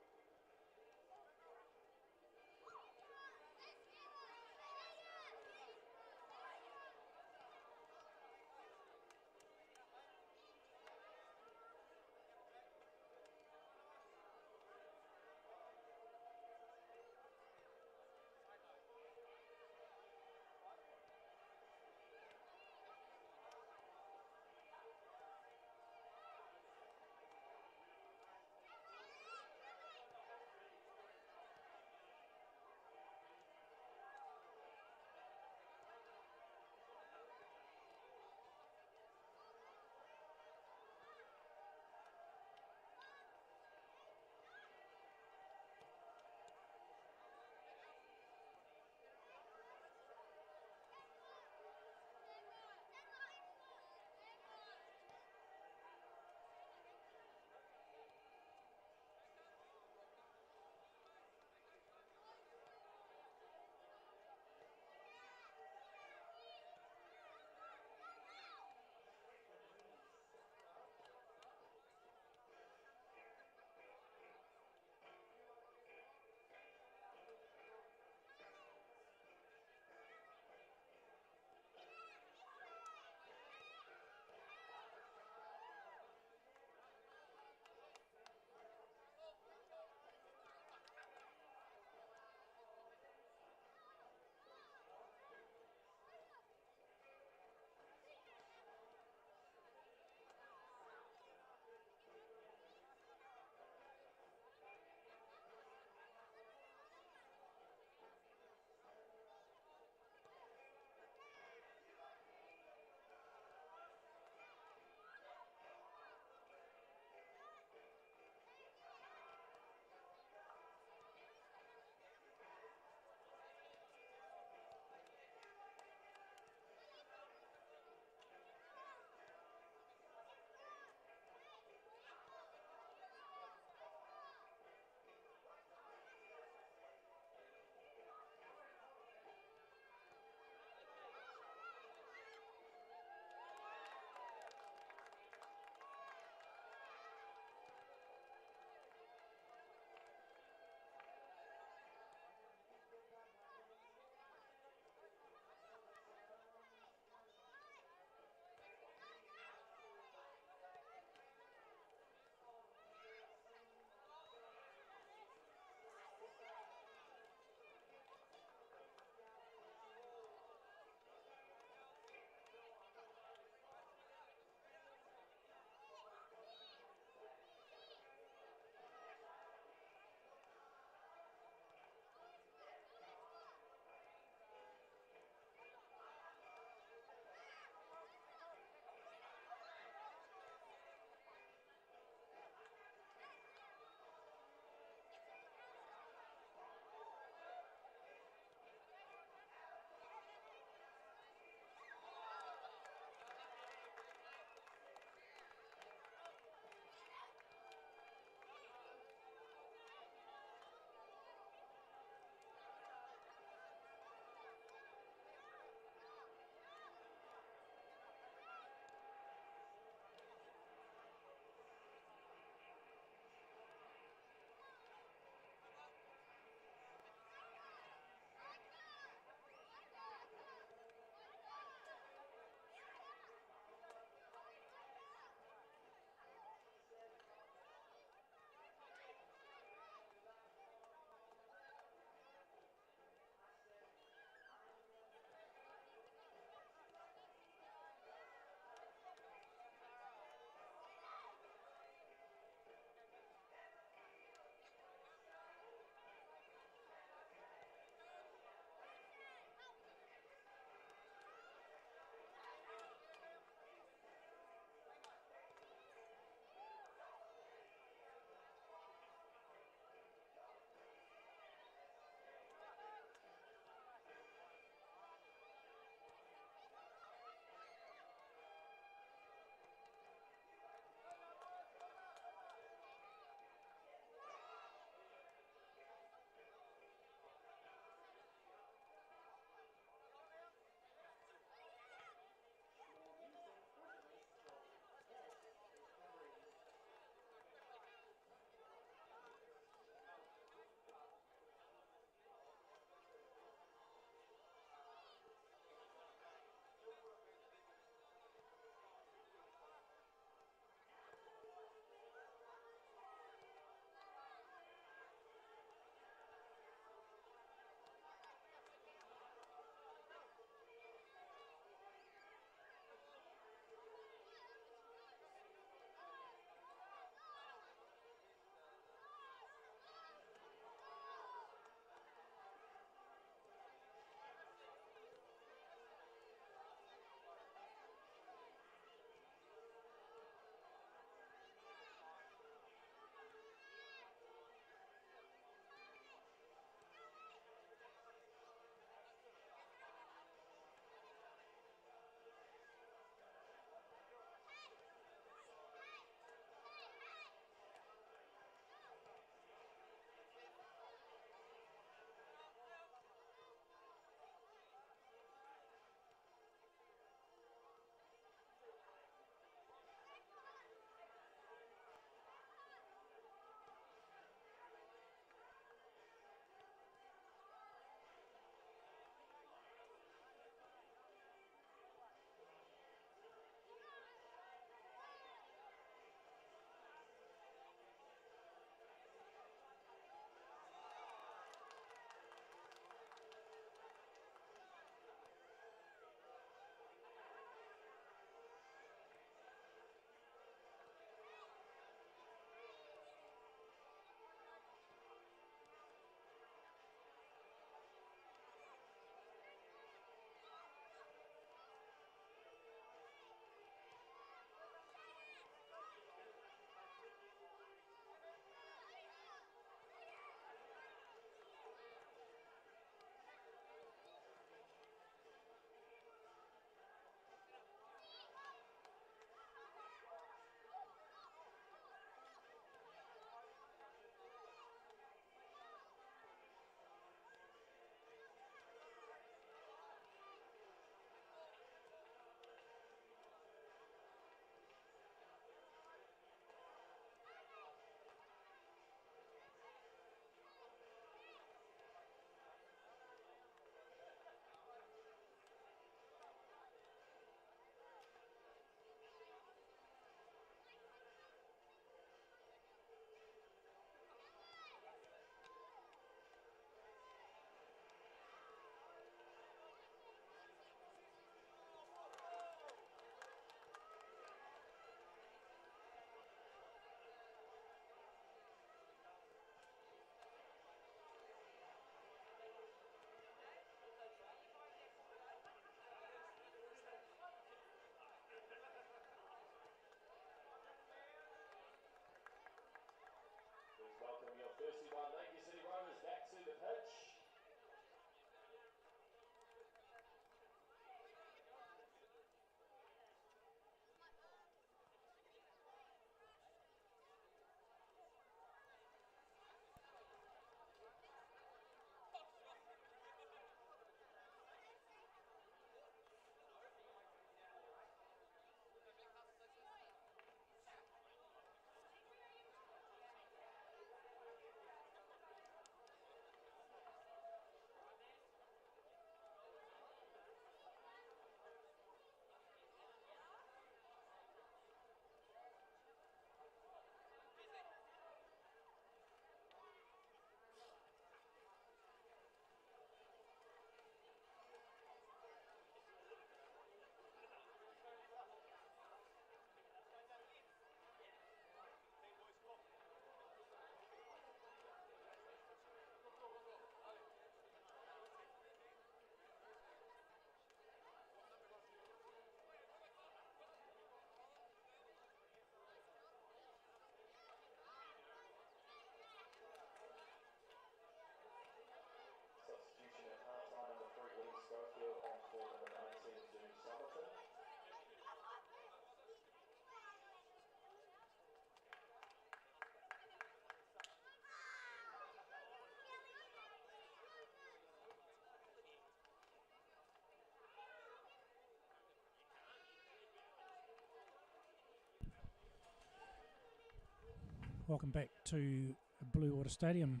Welcome back to Blue Water Stadium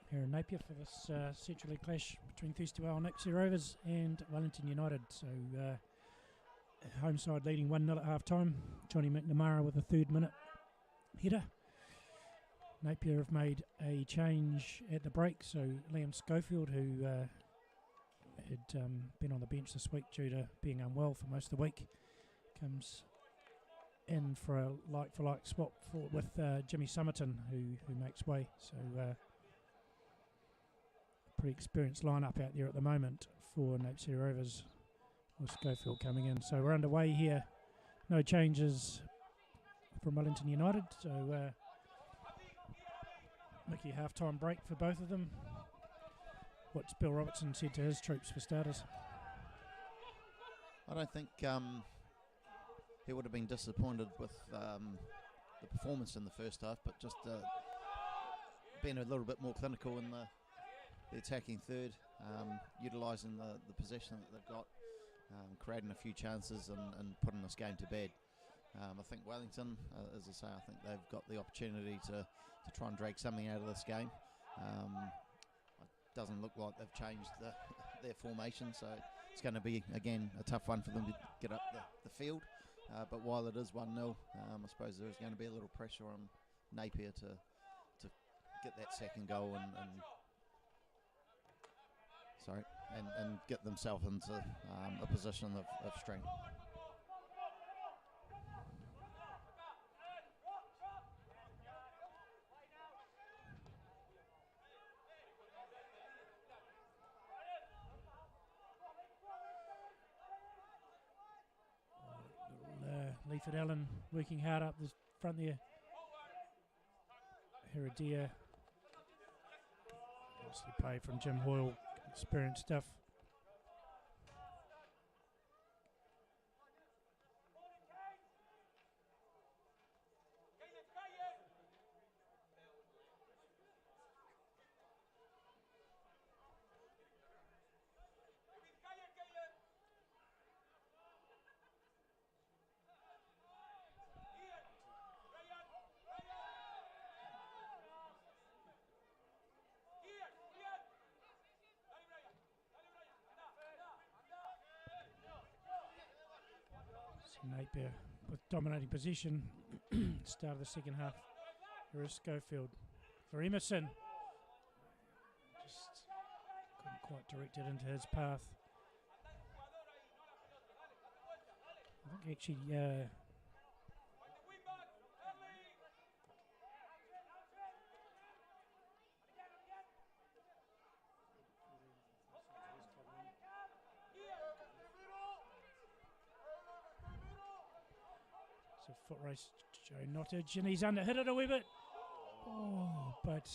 here in Napier for this Central League clash between Thirsty Whale, Napier Rovers and Wellington United. So home side leading 1-0 at half time. Johnny McNamara with a 3rd minute header. Napier have made a change at the break, so Liam Schofield, who had been on the bench this week due to being unwell for most of the week, comes in for a like-for-like swap with Jimmy Summerton, who makes way. So pretty experienced lineup out there at the moment for Napier Rovers, with Schofield coming in. So we're underway here. No changes from Wellington United. So Mickey half-time break for both of them. What's Bill Robertson said to his troops for starters? I don't think he would have been disappointed with the performance in the first half, but just being a little bit more clinical in the attacking third, utilising the possession that they've got, creating a few chances and putting this game to bed. I think Wellington, as I say, I think they've got the opportunity to try and drag something out of this game. It doesn't look like they've changed their formation, so it's going to be, again, a tough one for them to get up the field. But while it is 1-0, I suppose there is going to be a little pressure on Napier to get that second goal and get themselves into a position of strength. Leaford Allen working hard up the front there. Heredia. Obviously play from Jim Hoyle, experienced stuff. Napier with dominating position. Start of the second half. Here is Schofield for Emerson. Just couldn't quite direct it into his path. I think actually foot race, Joe Nottage, and he's under hit it a wee bit. Oh, but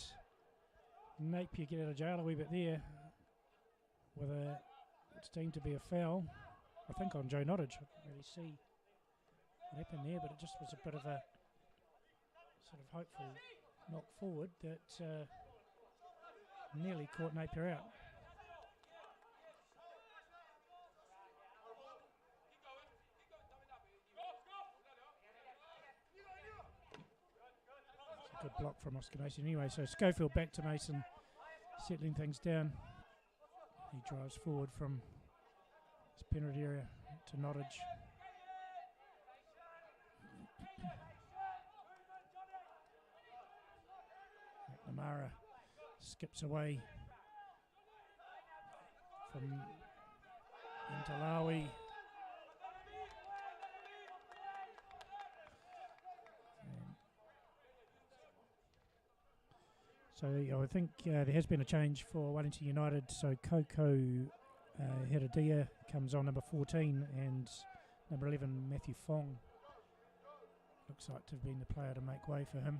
Napier get out of jail a wee bit there with it's deemed to be a foul, I think, on Joe Nottage. I can't really see what happened there, but it just was a bit of a sort of hopeful knock forward that nearly caught Napier out. Good block from Oscar Mason anyway, so Schofield back to Mason, settling things down. He drives forward from his penalty area to Nottage. McNamara skips away from Intalawi. So I think there has been a change for Wellington United. So Coco Heredia comes on number 14, and number 11 Matthew Fong looks like to have been the player to make way for him.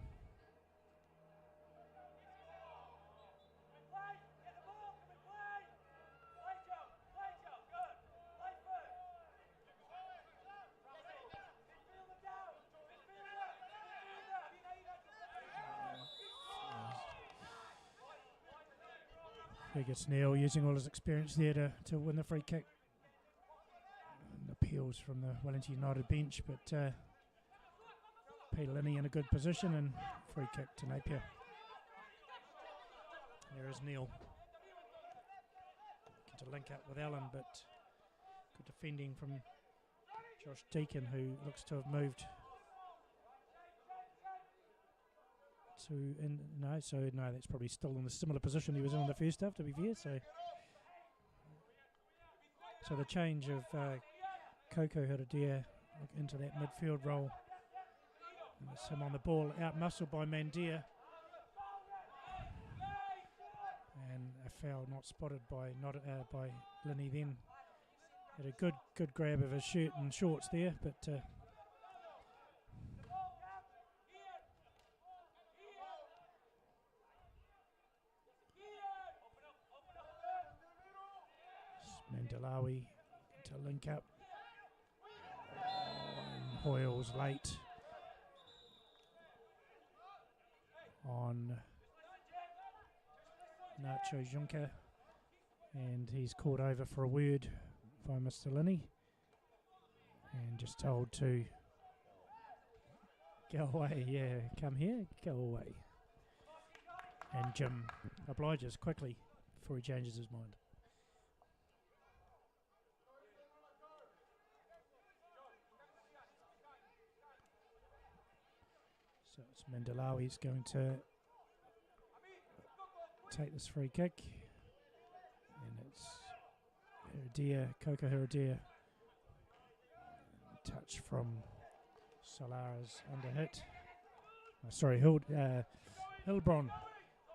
Fergus Neal using all his experience there to win the free kick. And appeals from the Wellington United bench, but Peter Linney in a good position, and free kick to Napier. There is Neil. Looking to link up with Allen, but good defending from Josh Deacon, who looks to have moved to no, that's probably still in the similar position he was in the first half, to be fair. So the change of Coco Hiradia into that midfield role. And it's him on the ball, out-muscled by Mandia. And a foul not spotted by Linney then. Had a good grab of his shirt and shorts there, but Mandalawi to link up. And Hoyle's late on Nacho Juncker, and he's called over for a word by Mr. Linney and just told to go away. Yeah, come here, go away. And Jim obliges quickly before he changes his mind. So it's Mandalawi's going to take this free kick, and it's Coco Hiradia. Touch from Solara's under hit. Hildbron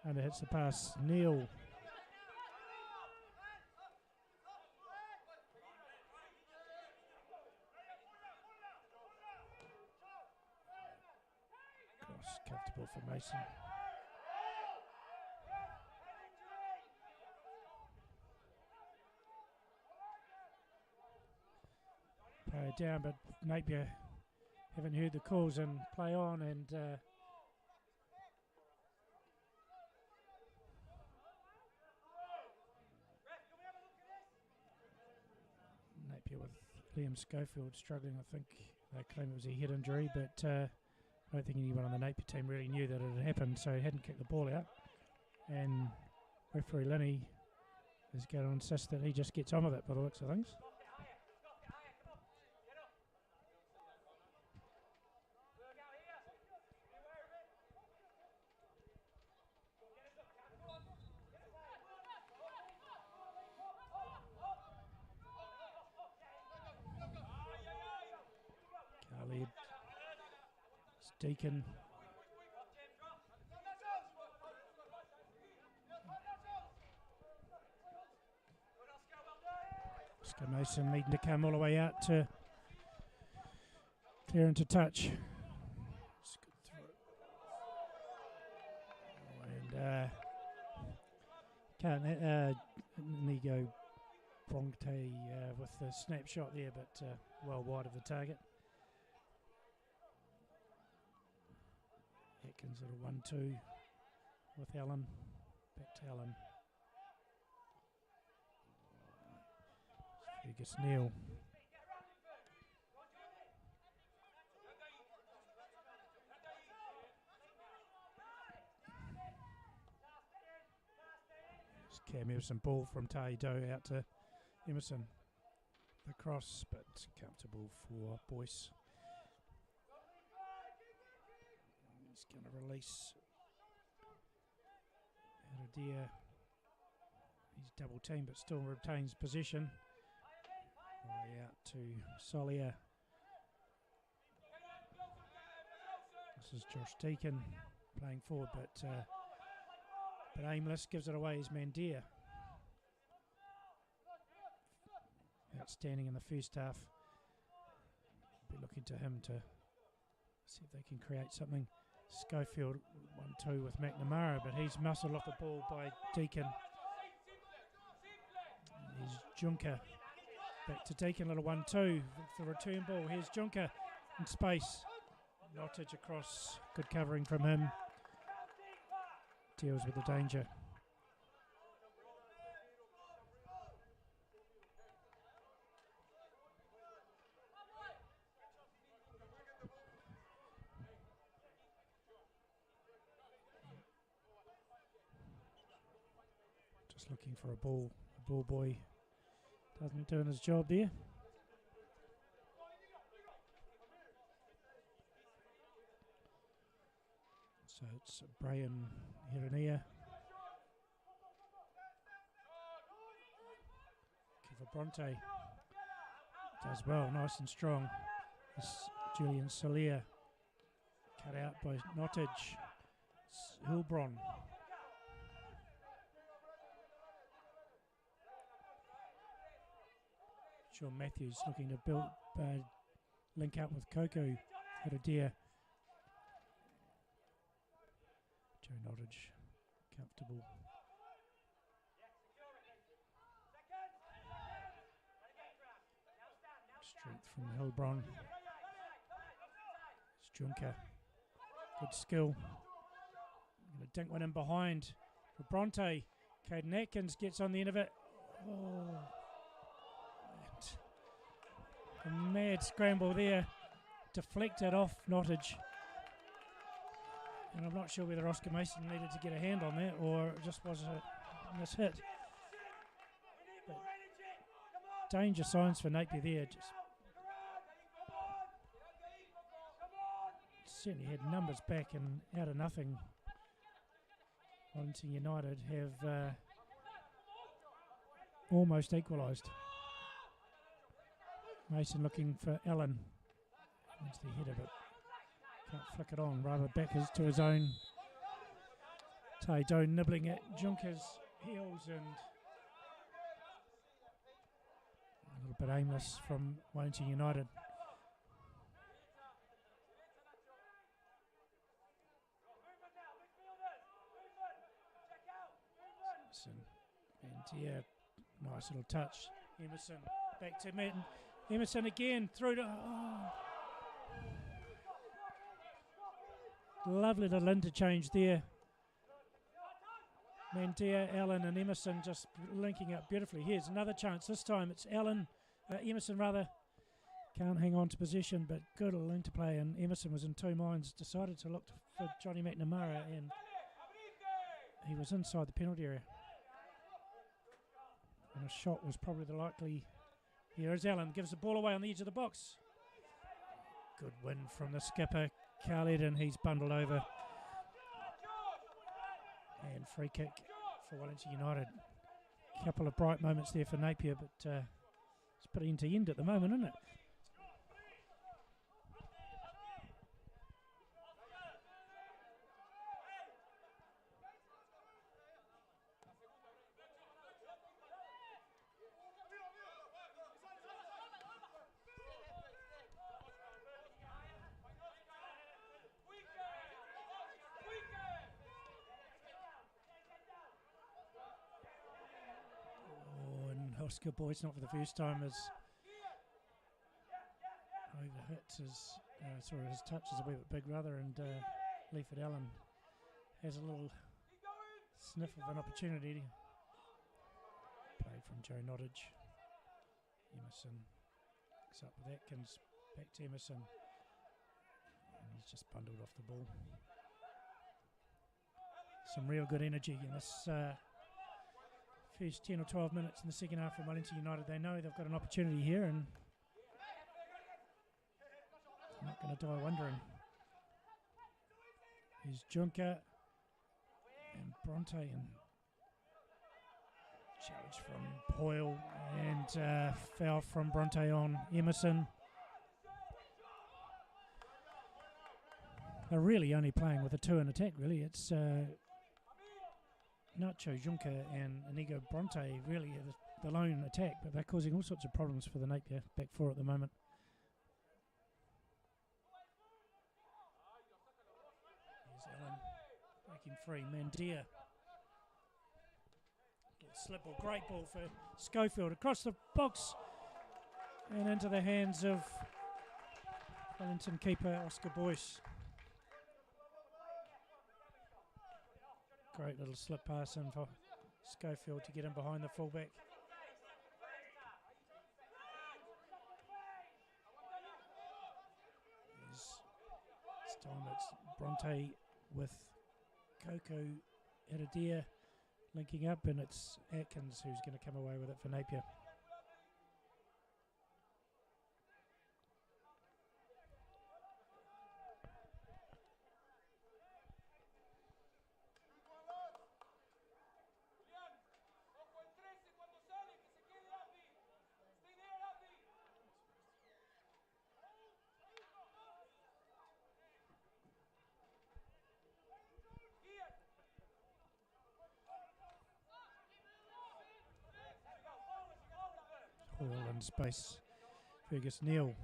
under hits the pass. Neil. Cross comfortable for Mason. Play it down, but Napier haven't heard the calls and play on, and Napier with Liam Schofield struggling. I think they claim it was a head injury, but I don't think anyone on the Napier team really knew that it had happened, so he hadn't kicked the ball out. And referee Linney is going to insist that he just gets on with it by the looks of things. Deacon. Oscar Mason needing to come all the way out to clear into touch. And can't Nigo Bronte with the snapshot there, but well wide of the target. Atkins at a 1-2 with Allen. Back to Allen. Fergus Neal. Cam Emerson ball from Taido out to Emerson. The cross, but comfortable for Boyce. He's going to release Hiradia. He's double teamed but still retains possession. All the way out to Solier. This is Josh Deacon playing forward, but aimless, gives it away is Mandia. Outstanding in the first half. Be looking to him to see if they can create something. Schofield 1-2 with McNamara, but he's muscled off the ball by Deacon. Here's Juncker. Back to Deacon, little 1-2. The return ball. Here's Juncker in space. Nottage across. Good covering from him. Deals with the danger. Just looking for a ball. The ball boy doesn't doing his job there. So it's Brian Hironia. Kiva Bronte does well, nice and strong. This Julian Solia cut out by Nottage. Hilbron. Sean Matthews looking to build, link up with Coco at a deer. Joe Nottage, comfortable. Strength from Hilbron. Junker, good skill. Going to dink one in behind for Bronte. Caden Atkins gets on the end of it. Oh. A mad scramble there. Deflected off Nottage. And I'm not sure whether Oscar Mason needed to get a hand on that or it just was a mishit. But danger signs for Napier there. Just certainly had numbers back and out of nothing. Wellington United have almost equalised. Mason looking for Allen. Into the head of it. Can't flick it on. Rather back to his own. Taedo nibbling at Junker's heels and a little bit aimless from Wellington United. And yeah, nice little touch. Emerson back to Merton. Emerson again through to. Oh. Lovely little interchange there. Mandia, Allen and Emerson just linking up beautifully. Here's another chance. This time it's Emerson rather. Can't hang on to possession, but good little interplay. And Emerson was in two minds. Decided to look for Johnny McNamara, and he was inside the penalty area. And a shot was probably the likely. Here is Allen, gives the ball away on the edge of the box. Good win from the skipper, Khaled, and he's bundled over. And free kick for Wellington United. Couple of bright moments there for Napier, but it's pretty end to end at the moment, isn't it? Oscar Boyce, not for the first time, has overhit his, his touch is a wee bit big rather, and Leaford Allen has a little sniff of an opportunity. Play from Joe Nottage. Emerson picks up with Atkins, back to Emerson, and he's just bundled off the ball. Some real good energy in this first 10 or 12 minutes in the second half from Wellington United. They know they've got an opportunity here and they're not going to die wondering. Here's Junker and Bronte, and challenge from Hoyle, and foul from Bronte on Emerson. They're really only playing with a two in attack, really. It's Nacho, Junker and Inigo Bronte really are the lone attack, but they're causing all sorts of problems for the Napier back four at the moment. Here's Allen breaking free. Mandia. Slip ball, great ball for Schofield across the box and into the hands of Wellington keeper Oscar Boyce. Great little slip pass in for Schofield to get in behind the fullback. This time it's Bronte with Coco Iradia linking up, and it's Atkins who's going to come away with it for Napier. All in space. Fergus Neal.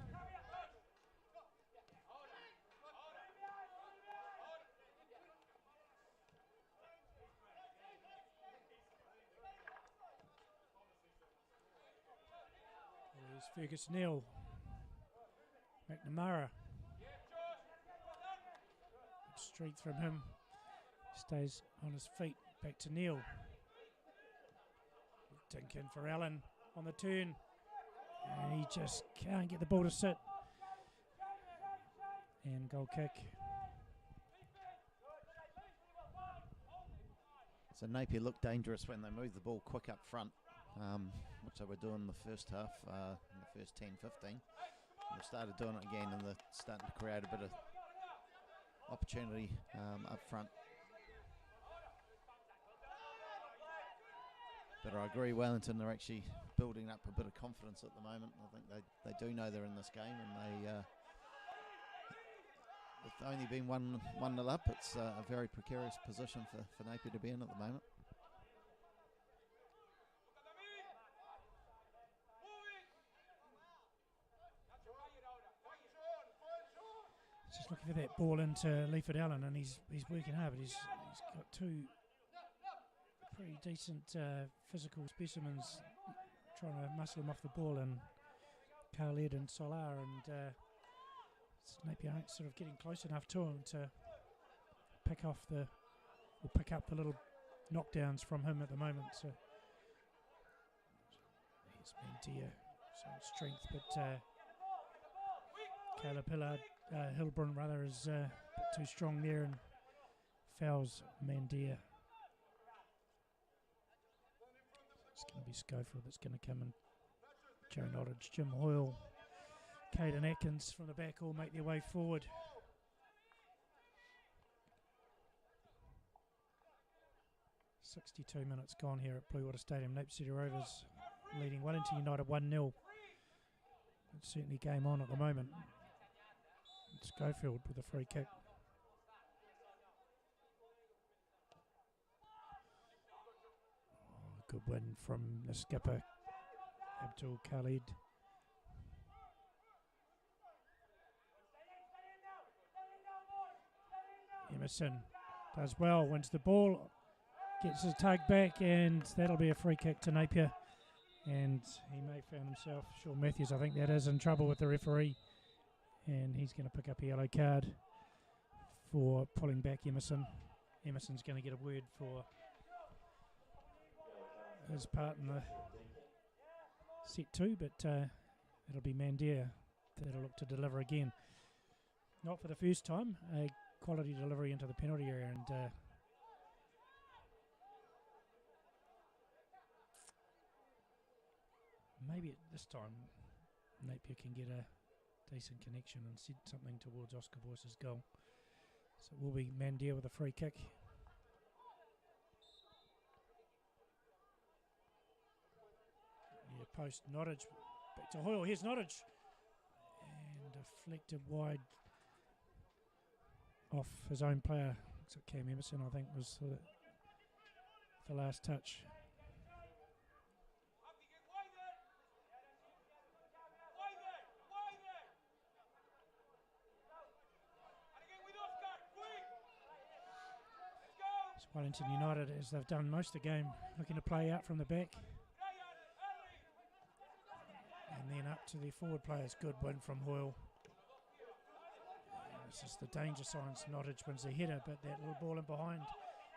There's Fergus Neal. McNamara. Straight from him. Stays on his feet. Back to Neal. Dinkin for Allen on the turn. And he just can't get the ball to sit. And goal kick. So Napier looked dangerous when they moved the ball quick up front, which they were doing in the first half, in the first 10-15. They've started doing it again, and they're starting to create a bit of opportunity up front. But I agree, Wellington are actually building up a bit of confidence at the moment. I think they do know they're in this game, and they, with only being 1-0 up, it's a very precarious position for Napier to be in at the moment. Just looking for that ball into Leiford Allen, and he's working hard, but he's got two pretty decent physical specimens trying to muscle him off the ball, and Khaled and Solar, and Napier aren't sort of getting close enough to him to pick up the little knockdowns from him at the moment. So here's Mandia, so strength, but Caleb Hilbrun rather is a bit too strong there and fouls Mandia. It's going to be Schofield that's going to come in. Joe Nottage, Jim Hoyle, Caden Atkins from the back all make their way forward. .62 minutes gone here at Bluewater Stadium. Napier City Rovers leading Wellington United 1-0. It's certainly game on at the moment. It's Schofield with a free kick. Good win from the skipper, Abdul Khalid. Emerson does well, wins the ball, gets his tug back, and that'll be a free kick to Napier. And he may find himself, Sean Matthews I think that is, in trouble with the referee. And he's going to pick up a yellow card for pulling back Emerson. Emerson's going to get a word for his part in the set two, but it'll be Mandia that'll look to deliver again. Not for the first time, a quality delivery into the penalty area, and maybe at this time Napier can get a decent connection and send something towards Oscar Boyce's goal. So it will be Mandia with a free kick. Yeah, post Nottage, back to Hoyle. Here's Nottage, and deflected wide off his own player. Looks like Cam Emerson, I think, was the last touch. Wellington United, as they've done most of the game, looking to play out from the back. And then up to their forward players. Good win from Hoyle. This is the danger signs. Nottage wins the header, but that little ball in behind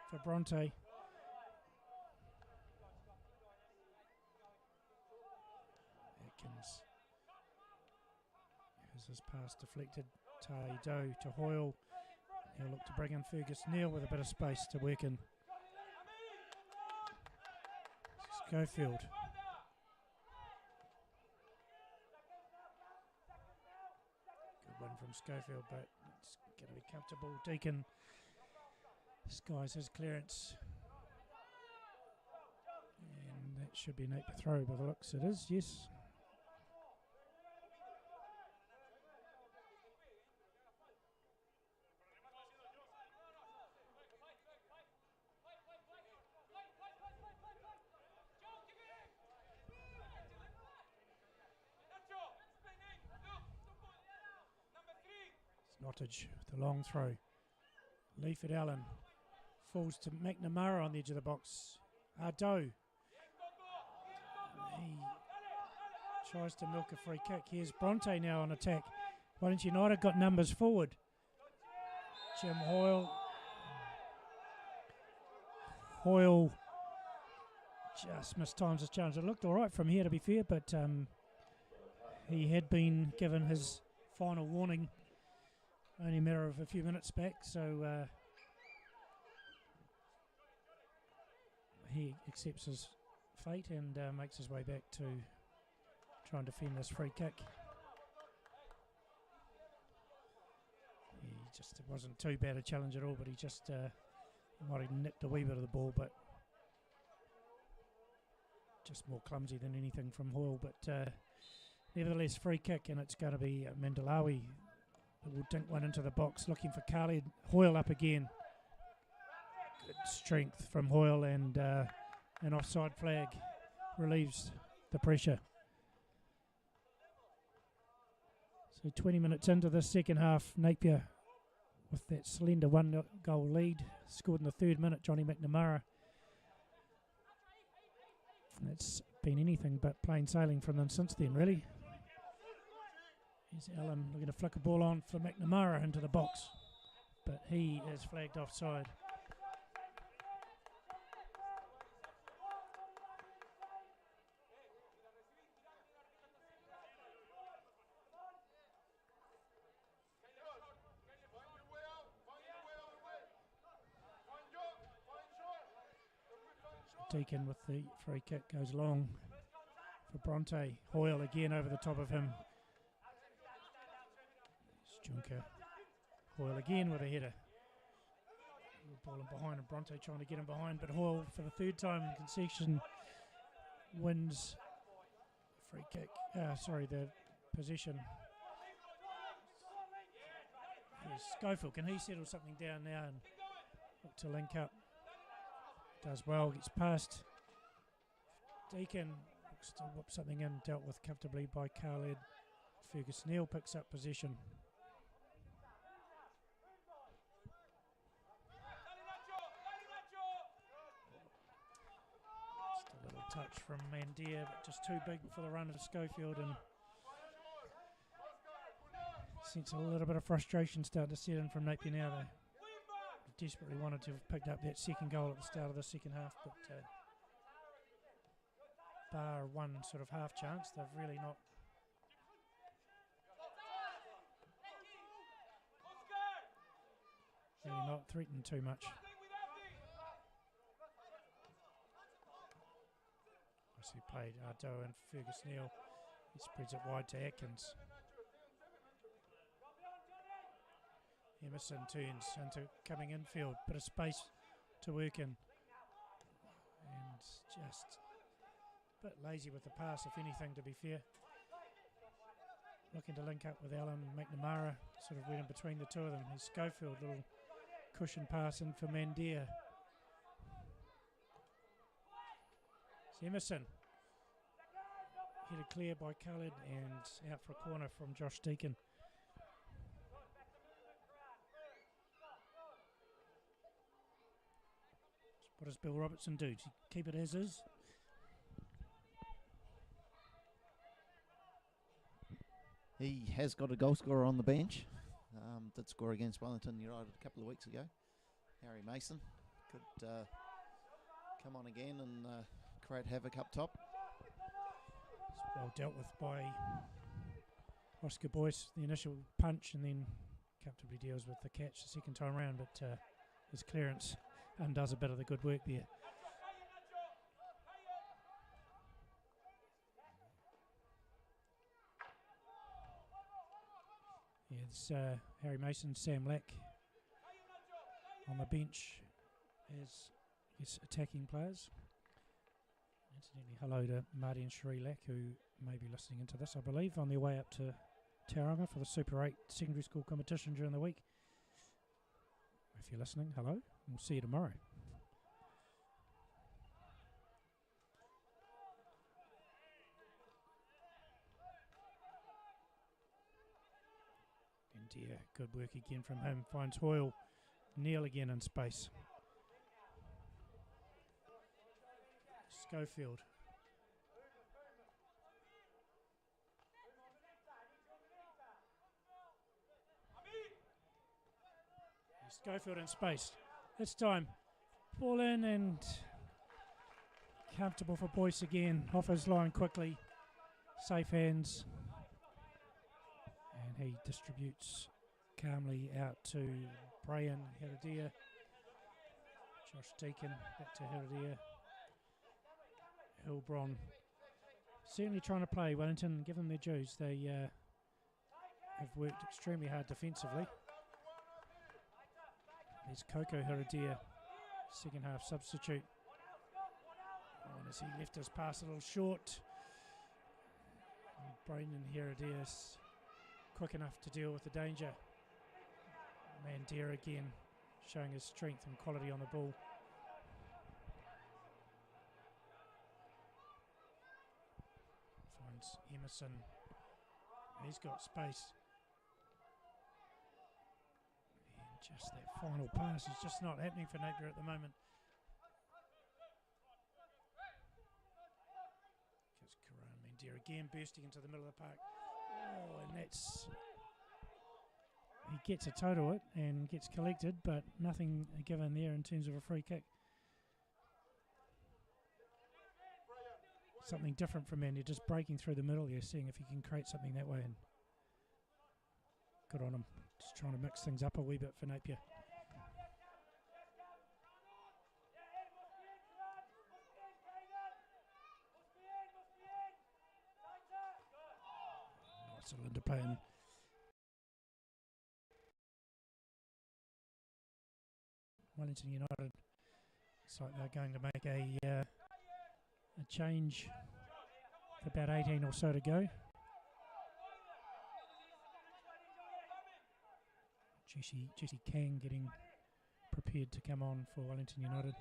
for Bronte. Atkins. Here's his pass deflected. Taido to Hoyle. He'll look to bring in Fergus Neal with a bit of space to work in. Schofield. Good win from Schofield, but it's going to be comfortable. Deacon skies his clearance. And that should be Napier throw by the looks. It is, yes. Nottage with the long throw. Leaford Allen falls to McNamara on the edge of the box. Ardo. He tries to milk a free kick. Here's Bronte now on attack. Wellington United got numbers forward. Jim Hoyle. Hoyle just mistimes his challenge. It looked all right from here, to be fair, but he had been given his final warning only a matter of a few minutes back, so he accepts his fate and makes his way back to try and defend this free kick. It wasn't too bad a challenge at all, but he just might have nicked a wee bit of the ball, but just more clumsy than anything from Hoyle. But nevertheless, free kick, and it's going to be Mandalawi who will dink one into the box, looking for Khalid. Hoyle up again. Good strength from Hoyle, and an offside flag relieves the pressure. So 20 minutes into the second half, Napier with that slender one-goal lead, scored in the 3rd minute, Johnny McNamara. It's been anything but plain sailing from them since then, really. Here's Allen looking to flick a ball on for McNamara into the box, but he is flagged offside. Deacon with the free kick goes long for Bronte. Hoyle again over the top of him. Junker. Hoyle again with a header. Ball in behind, and Bronte trying to get him behind, but Hoyle for the 3rd time in consecution wins the free kick. The possession. Here's Schofield. Can he settle something down now and look to link up? Does well, gets past Deacon, looks to whip something in, dealt with comfortably by Khalid. Fergus Neal picks up possession. Just a little touch from Mandir, but just too big for the run of Schofield, and sense a little bit of frustration starting to set in from Napier now. They desperately wanted to have picked up that second goal at the start of the second half, but bar one sort of half chance, they've really not threatened too much. Obviously played Ardo and Fergus Neal. He spreads it wide to Atkins. Emerson turns into coming infield, bit of space to work in, and just a bit lazy with the pass, if anything, to be fair. Looking to link up with Allen and McNamara, sort of went in between the two of them. Here's Schofield, little cushion pass in for Mandir. It's Emerson. Headed clear by Khalid and out for a corner from Josh Deacon. What does Bill Robertson do? Does he keep it as is? He has got a goal scorer on the bench. Did score against Wellington United a couple of weeks ago. Harry Mason could come on again and create havoc up top. It's well dealt with by Oscar Boyce, the initial punch, and then comfortably deals with the catch the second time round, but his clearance undoes a bit of the good work there. It's Harry Mason, Sam Lack on the bench as his attacking players. Incidentally, hello to Marty and Sheree Lack, who may be listening into this, I believe, on their way up to Tauranga for the Super 8 secondary school competition during the week. If you're listening, hello. We'll see you tomorrow. Dear, good work again from him. Finds Hoyle. Neal again in space. Schofield. Schofield in space. This time, ball in and comfortable for Boyce again. Off his line quickly. Safe hands. And he distributes calmly out to Brian Heredia. Josh Deacon back to Heredia. Hilbron certainly trying to play Wellington, give them their dues. They have worked extremely hard defensively. There's Coco Heredia, second half substitute. Oh, and as he left his pass a little short, Brandon Heredia's quick enough to deal with the danger. Mandera again showing his strength and quality on the ball. Finds Emerson. He's got space. And just that final pass is just not happening for Napier at the moment. Because Karan Mandera again bursting into the middle of the park. Oh, and that's... He gets a total it and gets collected, but nothing given there in terms of a free kick. Something different from Mandy, just breaking through the middle here, seeing if he can create something that way. And good on him. Just trying to mix things up a wee bit for Napier. Nice little interplay. And Wellington United, it's like they're going to make a change with about 18 or so to go. Jesse Kang getting prepared to come on for Wellington United.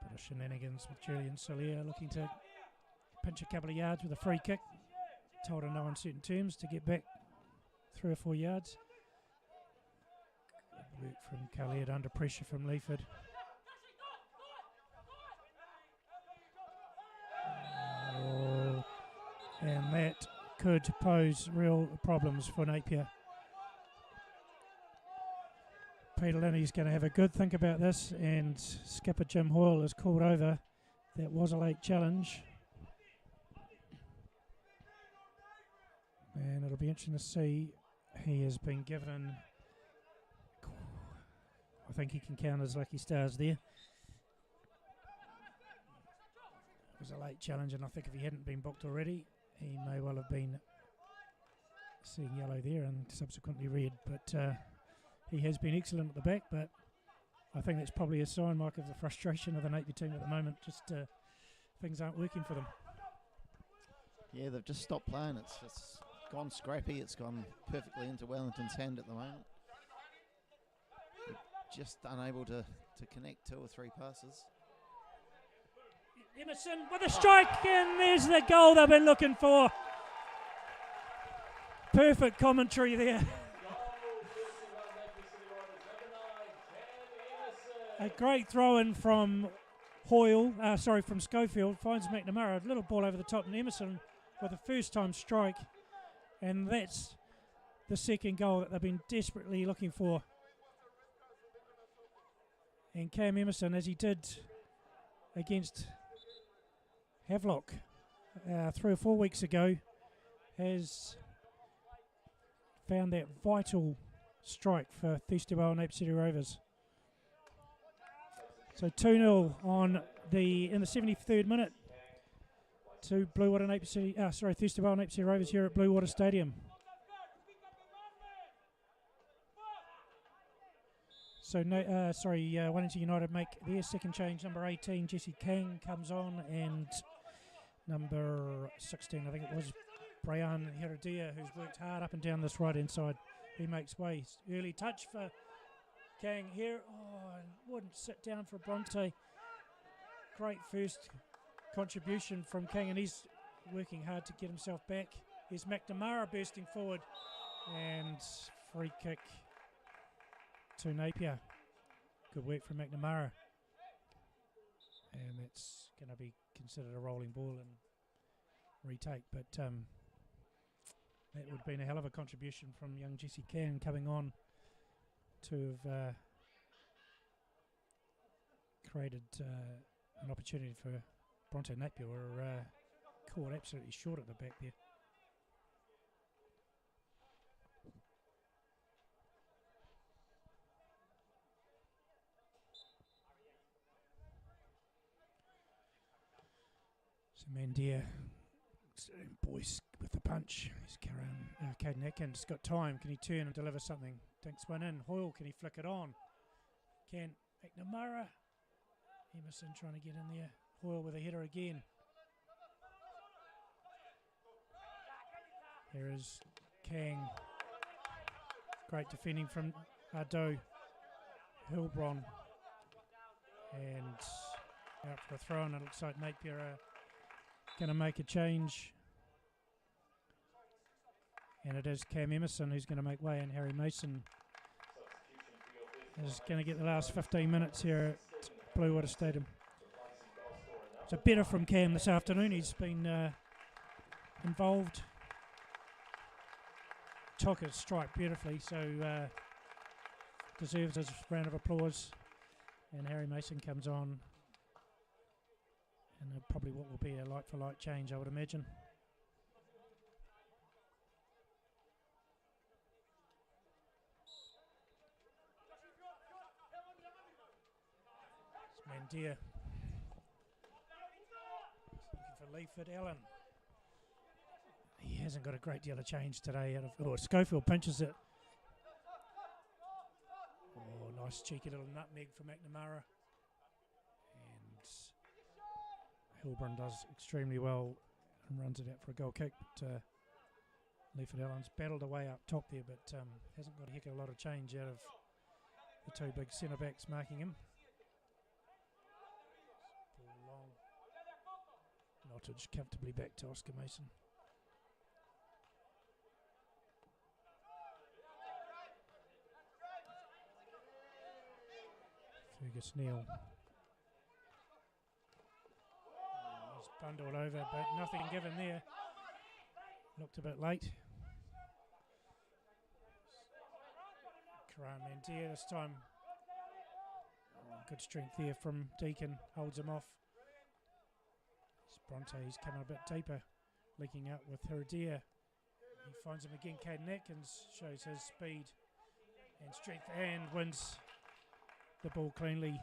Bit of shenanigans with Julian Soler looking to pinch a couple of yards with a free kick. Told in no uncertain terms to get back 3 or 4 yards. Good work from Khaled under pressure from Leaford. Oh, and that could pose real problems for Napier. Peter Linney's going to have a good think about this, and skipper Jim Hoyle is called over. That was a late challenge. And it'll be interesting to see. He has been given, I think he can count his lucky stars there. It was a late challenge, and I think if he hadn't been booked already, he may well have been seeing yellow there and subsequently red. But he has been excellent at the back, but I think that's probably a sign, Mike, of the frustration of the Napier team at the moment. Just things aren't working for them. Yeah, they've just stopped playing. It's gone scrappy. It's gone perfectly into Wellington's hand at the moment. They're just unable to connect 2 or 3 passes. Emerson with a strike, and there's the goal they've been looking for. Perfect commentary there. A great throw in from from Schofield, finds McNamara, a little ball over the top, and Emerson with a first time strike. And that's the second goal that they've been desperately looking for. And Cam Emerson, as he did against Havelock 3 or 4 weeks ago, has found that vital strike for Thirsty Well Napier City Rovers. So 2-0 in the 73rd minute to Bluewater Napier City. Thirsty Vale Napier City Rovers here at Bluewater Stadium. So Wellington United make their second change. Number 18, Jesse King, comes on, and number 16, I think it was Brian Heredia, who's worked hard up and down this right-hand side. He makes way. Early touch for Kang here. Oh, wouldn't sit down for Bronte. Great first contribution from King, and he's working hard to get himself back. Here's McNamara bursting forward, and free kick to Napier. Good work from McNamara. And it's going to be considered a rolling ball and retake, but that would have been a hell of a contribution from young Jesse Can coming on to have created an opportunity for Bronte Napier. Were caught absolutely short at the back there. So Mandia, boys with the punch. He's carrying Caden Atkins. Got time. Can he turn and deliver something? Dinks one in. Hoyle, can he flick it on? Can McNamara? Emerson trying to get in there. Hoyle with a header again. Here is Kang. Great defending from Ardo. Hilbron. And out for a throw, and it looks like Napier going to make a change. And it is Cam Emerson who's going to make way, and Harry Mason is going to get the last 15 minutes here at Bluewater Stadium. So better from Cam this afternoon. He's been involved. Took his strike beautifully, so deserves his round of applause. And Harry Mason comes on. And probably what will be a like-for-like change, I would imagine. It's Mandia. Looking for Leaford Allen. He hasn't got a great deal of change today. Schofield pinches it. Oh, nice cheeky little nutmeg for McNamara. Hilburn does extremely well and runs it out for a goal kick, but Leaford Allen's battled away up top there, but hasn't got a heck of a lot of change out of the two big centre backs marking him. Long Nottage comfortably back to Oscar Mason. Fergus Neal. Bundled over, but nothing given there. Looked a bit late. Karan Mandia this time. Good strength there from Deacon, holds him off. Bronte's coming a bit deeper, leaking out with Heredia. He finds him again. Caden Atkins shows his speed and strength and wins the ball cleanly.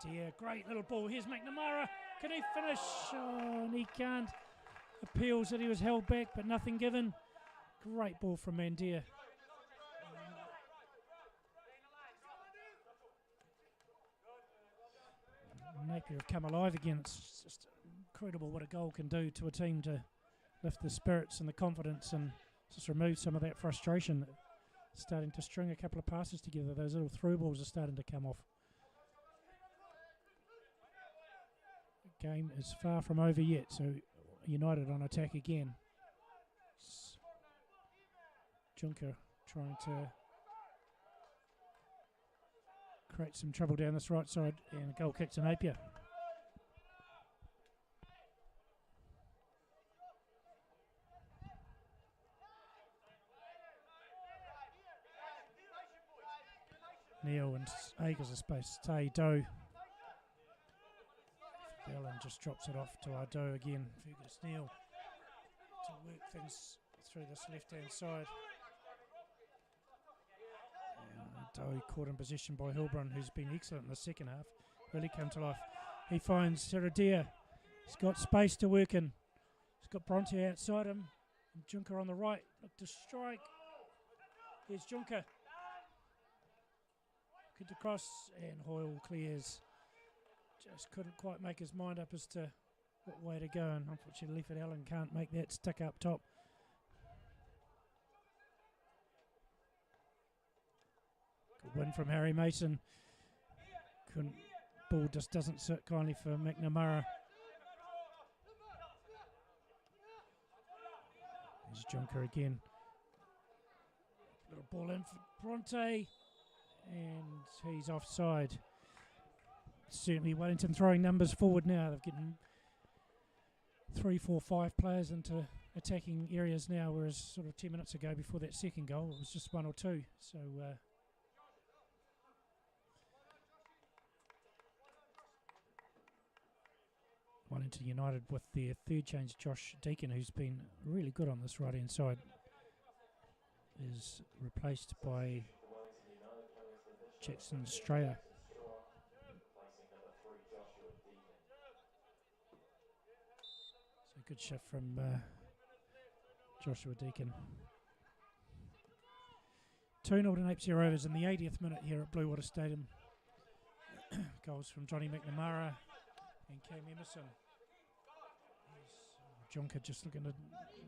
Dear, great little ball. Here's McNamara. Can he finish? Oh, and he can't. Appeals that he was held back, but nothing given. Great ball from Mandia. Napier have come alive again. It's just incredible what a goal can do to a team to lift the spirits and the confidence and just remove some of that frustration. Starting to string a couple of passes together. Those little through balls are starting to come off. Game is far from over yet, so United on attack again. Junker trying to create some trouble down this right side, and a goal kick to Napier. Neil and acres of space. Tay Doe. Allen just drops it off to Ardo again. Fergus Neal to work things through this left-hand side. Stowe caught in position by Hilbrun, who's been excellent in the second half. Really come to life. He finds Saradia. He's got space to work in. He's got Bronte outside him. And Junker on the right. Look to strike. Here's Junker. Good to cross, and Hoyle clears. Just couldn't quite make his mind up as to what way to go, and unfortunately Leifert Allen can't make that stick up top. Good win from Harry Mason. Ball just doesn't sit kindly for McNamara. There's Junker again. Little ball in for Bronte, and he's offside. Certainly Wellington throwing numbers forward now. They've getting 3, 4, 5 players into attacking areas now, whereas sort of 10 minutes ago before that second goal it was just 1 or 2. So Wellington United with their third change, Josh Deacon, who's been really good on this right hand side, is replaced by Jackson Strayer. So good shift from Joshua Deacon. 2-0 to Napier Rovers in the 80th minute here at Bluewater Stadium. Goals from Johnny McNamara and Cam Emerson. Junker just looking to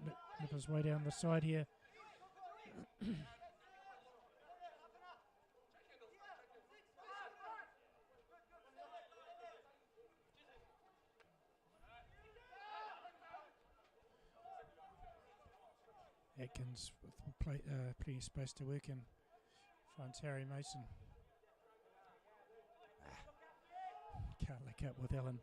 nip his way down the side here. Atkins with plenty of space to work in. Finds Harry Mason. Can't link up with Allen.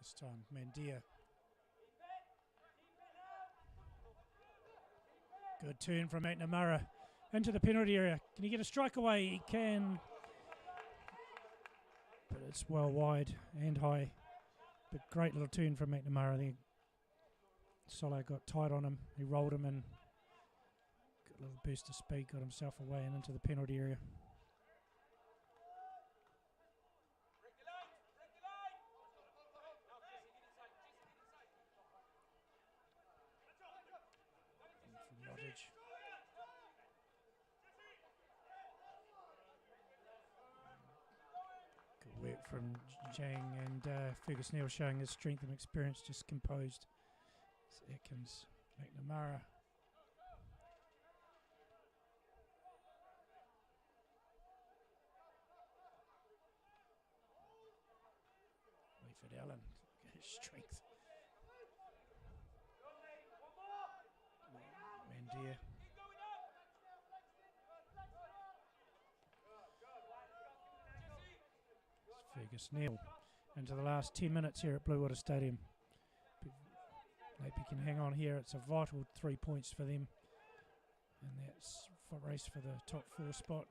This time Mandia. Good turn from McNamara into the penalty area. Can he get a strike away? He can. But it's well wide and high. But great little turn from McNamara there. Solo got tight on him. He rolled him in. Got a little burst of speed, got himself away and into the penalty area. Good work from Jang and Fergus Neal showing his strength and experience, just composed. It's Atkins, McNamara. Leifert Allen, his strength. Mandia. Fergus Neal into the last 10 minutes here at Bluewater Stadium. Napier can hang on here. It's a vital 3 points for them, and that's for race for the top 4 spot.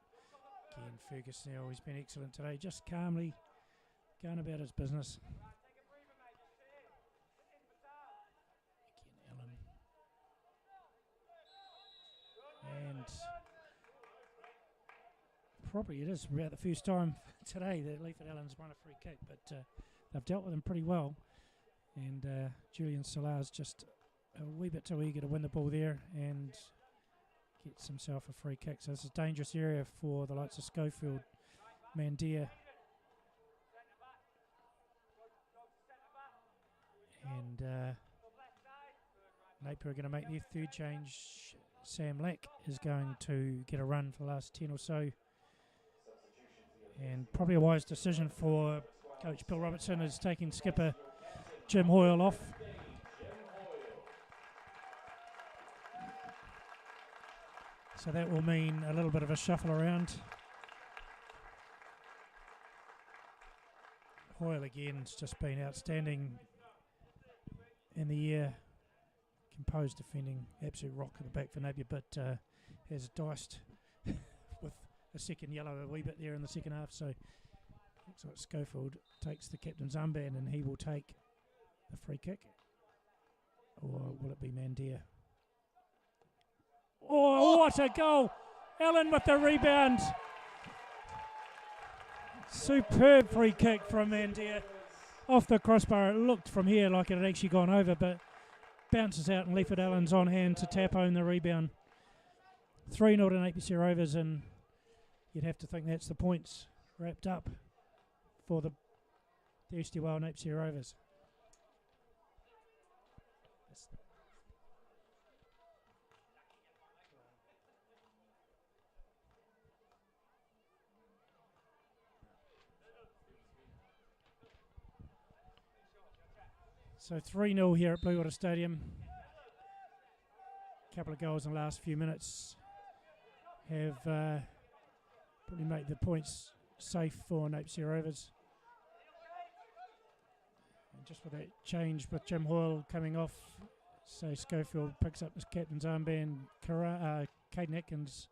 Again, Fergus Neal, he's been excellent today, just calmly going about his business. Again, Allen. And probably it is about the first time today that Leifert Allen's won a free kick, but they've dealt with him pretty well. And Julian Solar's just a wee bit too eager to win the ball there and gets himself a free kick. So it's a dangerous area for the likes of Schofield, Mandia. And Napier are going to make their third change. Sam Lack is going to get a run for the last 10 or so. And probably a wise decision for Coach Bill Robertson is taking skipper Jim Hoyle off. So that will mean a little bit of a shuffle around. Hoyle again has just been outstanding in the year. Composed defending, absolute rock at the back for Napier, but has diced with a second yellow a wee bit there in the second half. So looks like Schofield takes the captain's armband and he will take the free kick. Or will it be Mandir? Oh, what a goal! Allen with the rebound. Superb free kick from Mandir. Off the crossbar. It looked from here like it had actually gone over, but bounces out and Leifert Allen's on hand to tap home the rebound. 3-0 to Napier Rovers, and you'd have to think that's the points wrapped up for the Thirsty Whale Napier Rovers. So 3-0 here at Bluewater Stadium. Couple of goals in the last few minutes have probably made the points safe for Napier Rovers. And just with that change with Jim Hoyle coming off, so Schofield picks up his captain's armband. Caden Atkins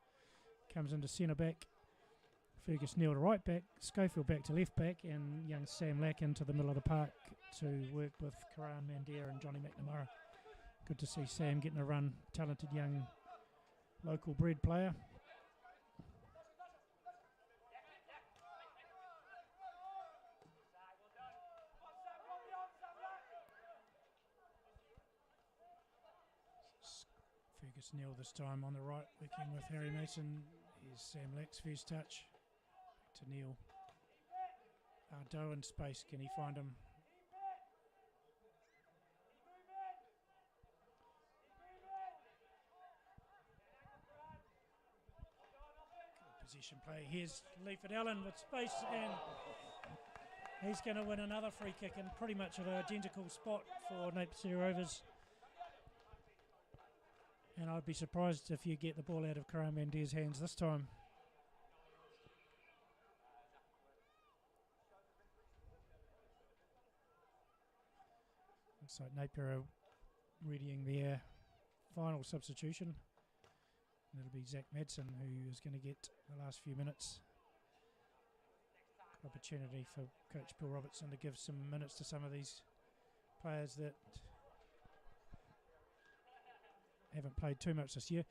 comes into centre back. Fergus Neal to right back. Schofield back to left back, and young Sam Lack into the middle of the park to work with Karan Mandir and Johnny McNamara. Good to see Sam getting a run. Talented young local bred player. Fergus Neal this time on the right, working with Harry Mason. Here's Sam Lack's first touch. Back to Neal. Ardo in space, can he find him? Possession play. Here's Leifert Allen with space, and he's going to win another free kick in pretty much an identical spot for Napier Rovers. And I'd be surprised if you get the ball out of Karan Mandir's hands this time. Looks like Napier are readying their final substitution. It'll be Zach Madsen who is going to get the last few minutes. Opportunity for Coach Bill Robertson to give some minutes to some of these players that haven't played too much this year.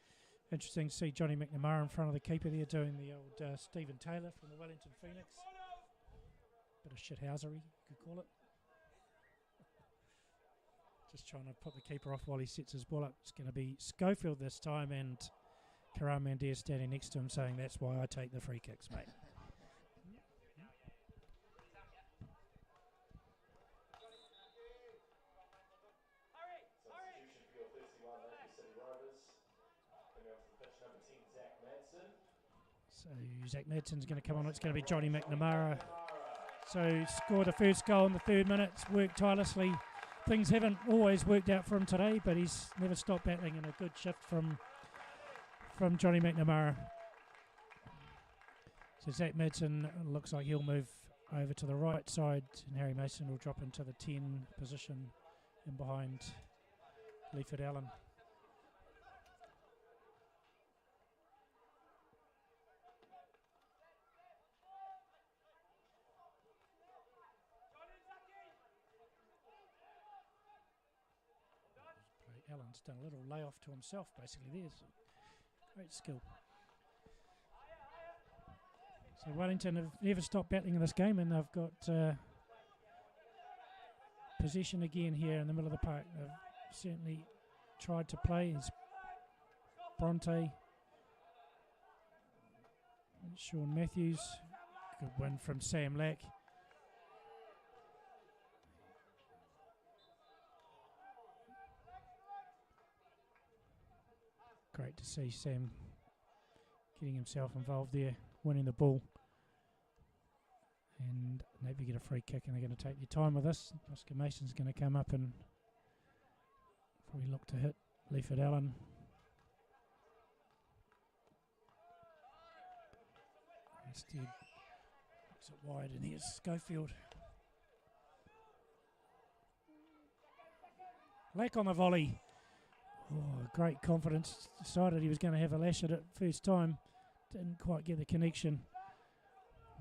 Interesting to see Johnny McNamara in front of the keeper there doing the old Stephen Taylor from the Wellington Phoenix. Bit of shithousery, you could call it. Just trying to put the keeper off while he sets his ball up. It's going to be Schofield this time, and Karan Mandir standing next to him saying, "That's why I take the free kicks, mate." So Zach Madsen's going to come on. It's going to be Johnny McNamara. So scored the first goal in the 3rd minute. Worked tirelessly. Things haven't always worked out for him today, but he's never stopped battling, and a good shift from Johnny McNamara. So Zach Madsen looks like he'll move over to the right side, and Harry Mason will drop into the 10 position in behind Leifert Allen. Allen's done a little layoff to himself, basically. There's great skill. So Wellington have never stopped battling in this game, and they've got possession again here in the middle of the park. They've certainly tried to play. It's Bronte, Sean Matthews. Good win from Sam Lack. Great to see Sam getting himself involved there, winning the ball. And Napier get a free kick, and they're going to take their time with this. Oscar Mason's going to come up and probably look to hit Leifert Allen. Instead, looks it wide, and here's Schofield. Lack on the volley. Oh, great confidence. Decided he was going to have a lash at it first time. Didn't quite get the connection.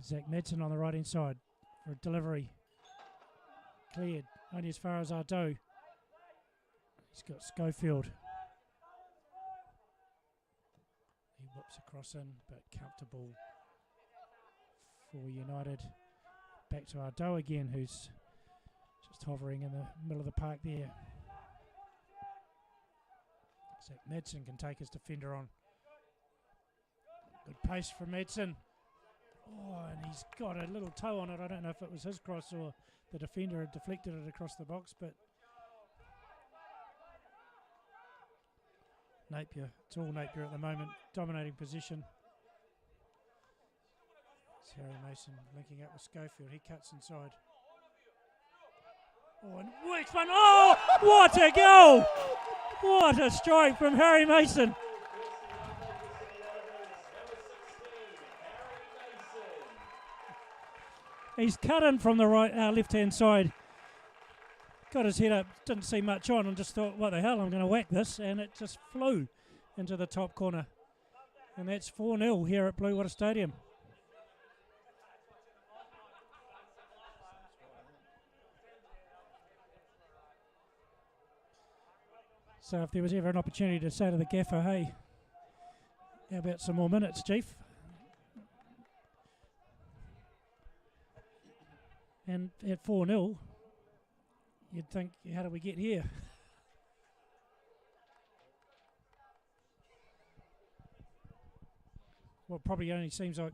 Zach Madsen on the right hand side for a delivery. Cleared. only as far as Ardo. He's got Schofield. He whips across in, but comfortable for United. Back to Ardo again, who's just hovering in the middle of the park there. Zach Madsen can take his defender on. Good pace from Madsen. Oh, and he's got a little toe on it. I don't know if it was his cross or the defender had deflected it across the box, but Napier, it's all Napier at the moment, dominating position. It's Harry Mason linking up with Schofield. He cuts inside. Oh, and works one. Oh, what a goal! What a strike from Harry Mason. He's cut in from the right, left-hand side. Got his head up, didn't see much on, and just thought, what the hell, I'm going to whack this, and it just flew into the top corner. And that's 4-0 here at Bluewater Stadium. So if there was ever an opportunity to say to the gaffer, hey, how about some more minutes, Chief? And at 4-0, you'd think, how do we get here? Well, probably only seems like,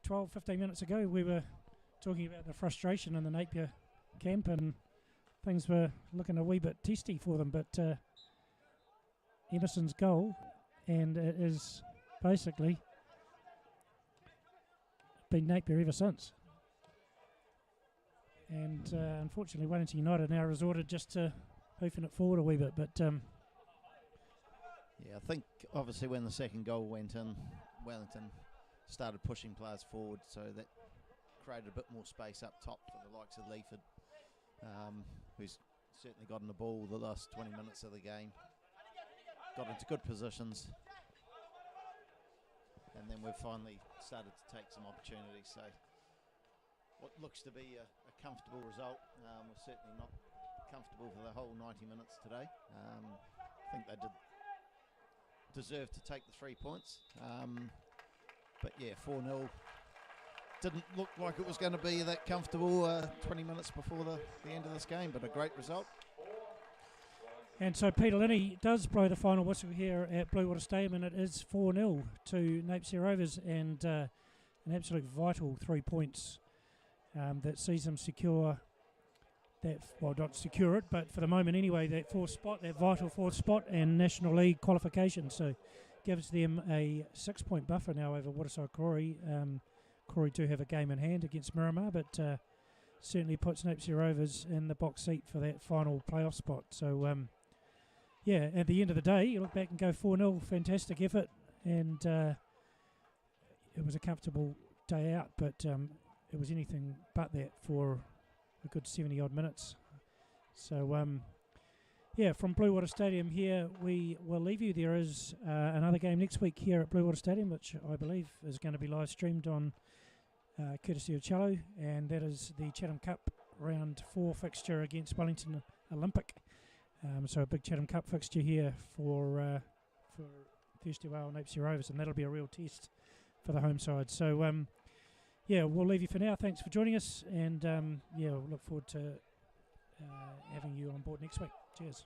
12, 15 minutes ago, we were talking about the frustration in the Napier camp, and things were looking a wee bit testy for them, but Emerson's goal, and it is basically been Napier ever since. And unfortunately, Wellington United now resorted just to hoofing it forward a wee bit. But yeah, I think obviously when the second goal went in, Wellington started pushing players forward, so that created a bit more space up top for the likes of Leaford, who's certainly gotten the ball the last 20 minutes of the game. Got into good positions, and then we've finally started to take some opportunities. So what looks to be a comfortable result. We're certainly not comfortable for the whole 90 minutes today. I think they did deserve to take the 3 points. But yeah, 4-0. Didn't look like it was going to be that comfortable 20 minutes before the end of this game, but a great result. And so Peter Linney does blow the final whistle here at Bluewater Stadium, and it is 4-0 to Napier Rovers, and an absolute vital 3 points that sees them secure that, well, not secure it, but for the moment anyway, that fourth spot, that vital fourth spot, and National League qualification. So gives them a 6-point buffer now over Waterside Crawley. Crawley do have a game in hand against Miramar, but certainly puts Napier Rovers in the box seat for that final playoff spot. So yeah, at the end of the day, you look back and go 4-0, fantastic effort, and it was a comfortable day out, but it was anything but that for a good 70-odd minutes. So, yeah, from Bluewater Stadium here, we will leave you. There is another game next week here at Bluewater Stadium, which I believe is going to be live streamed on courtesy of Cello, and that is the Chatham Cup Round 4 fixture against Wellington Olympic. So a big Chatham Cup fixture here for Thursday Whale Napier Rovers, and that'll be a real test for the home side. So, yeah, we'll leave you for now. Thanks for joining us, and yeah, we'll look forward to having you on board next week. Cheers.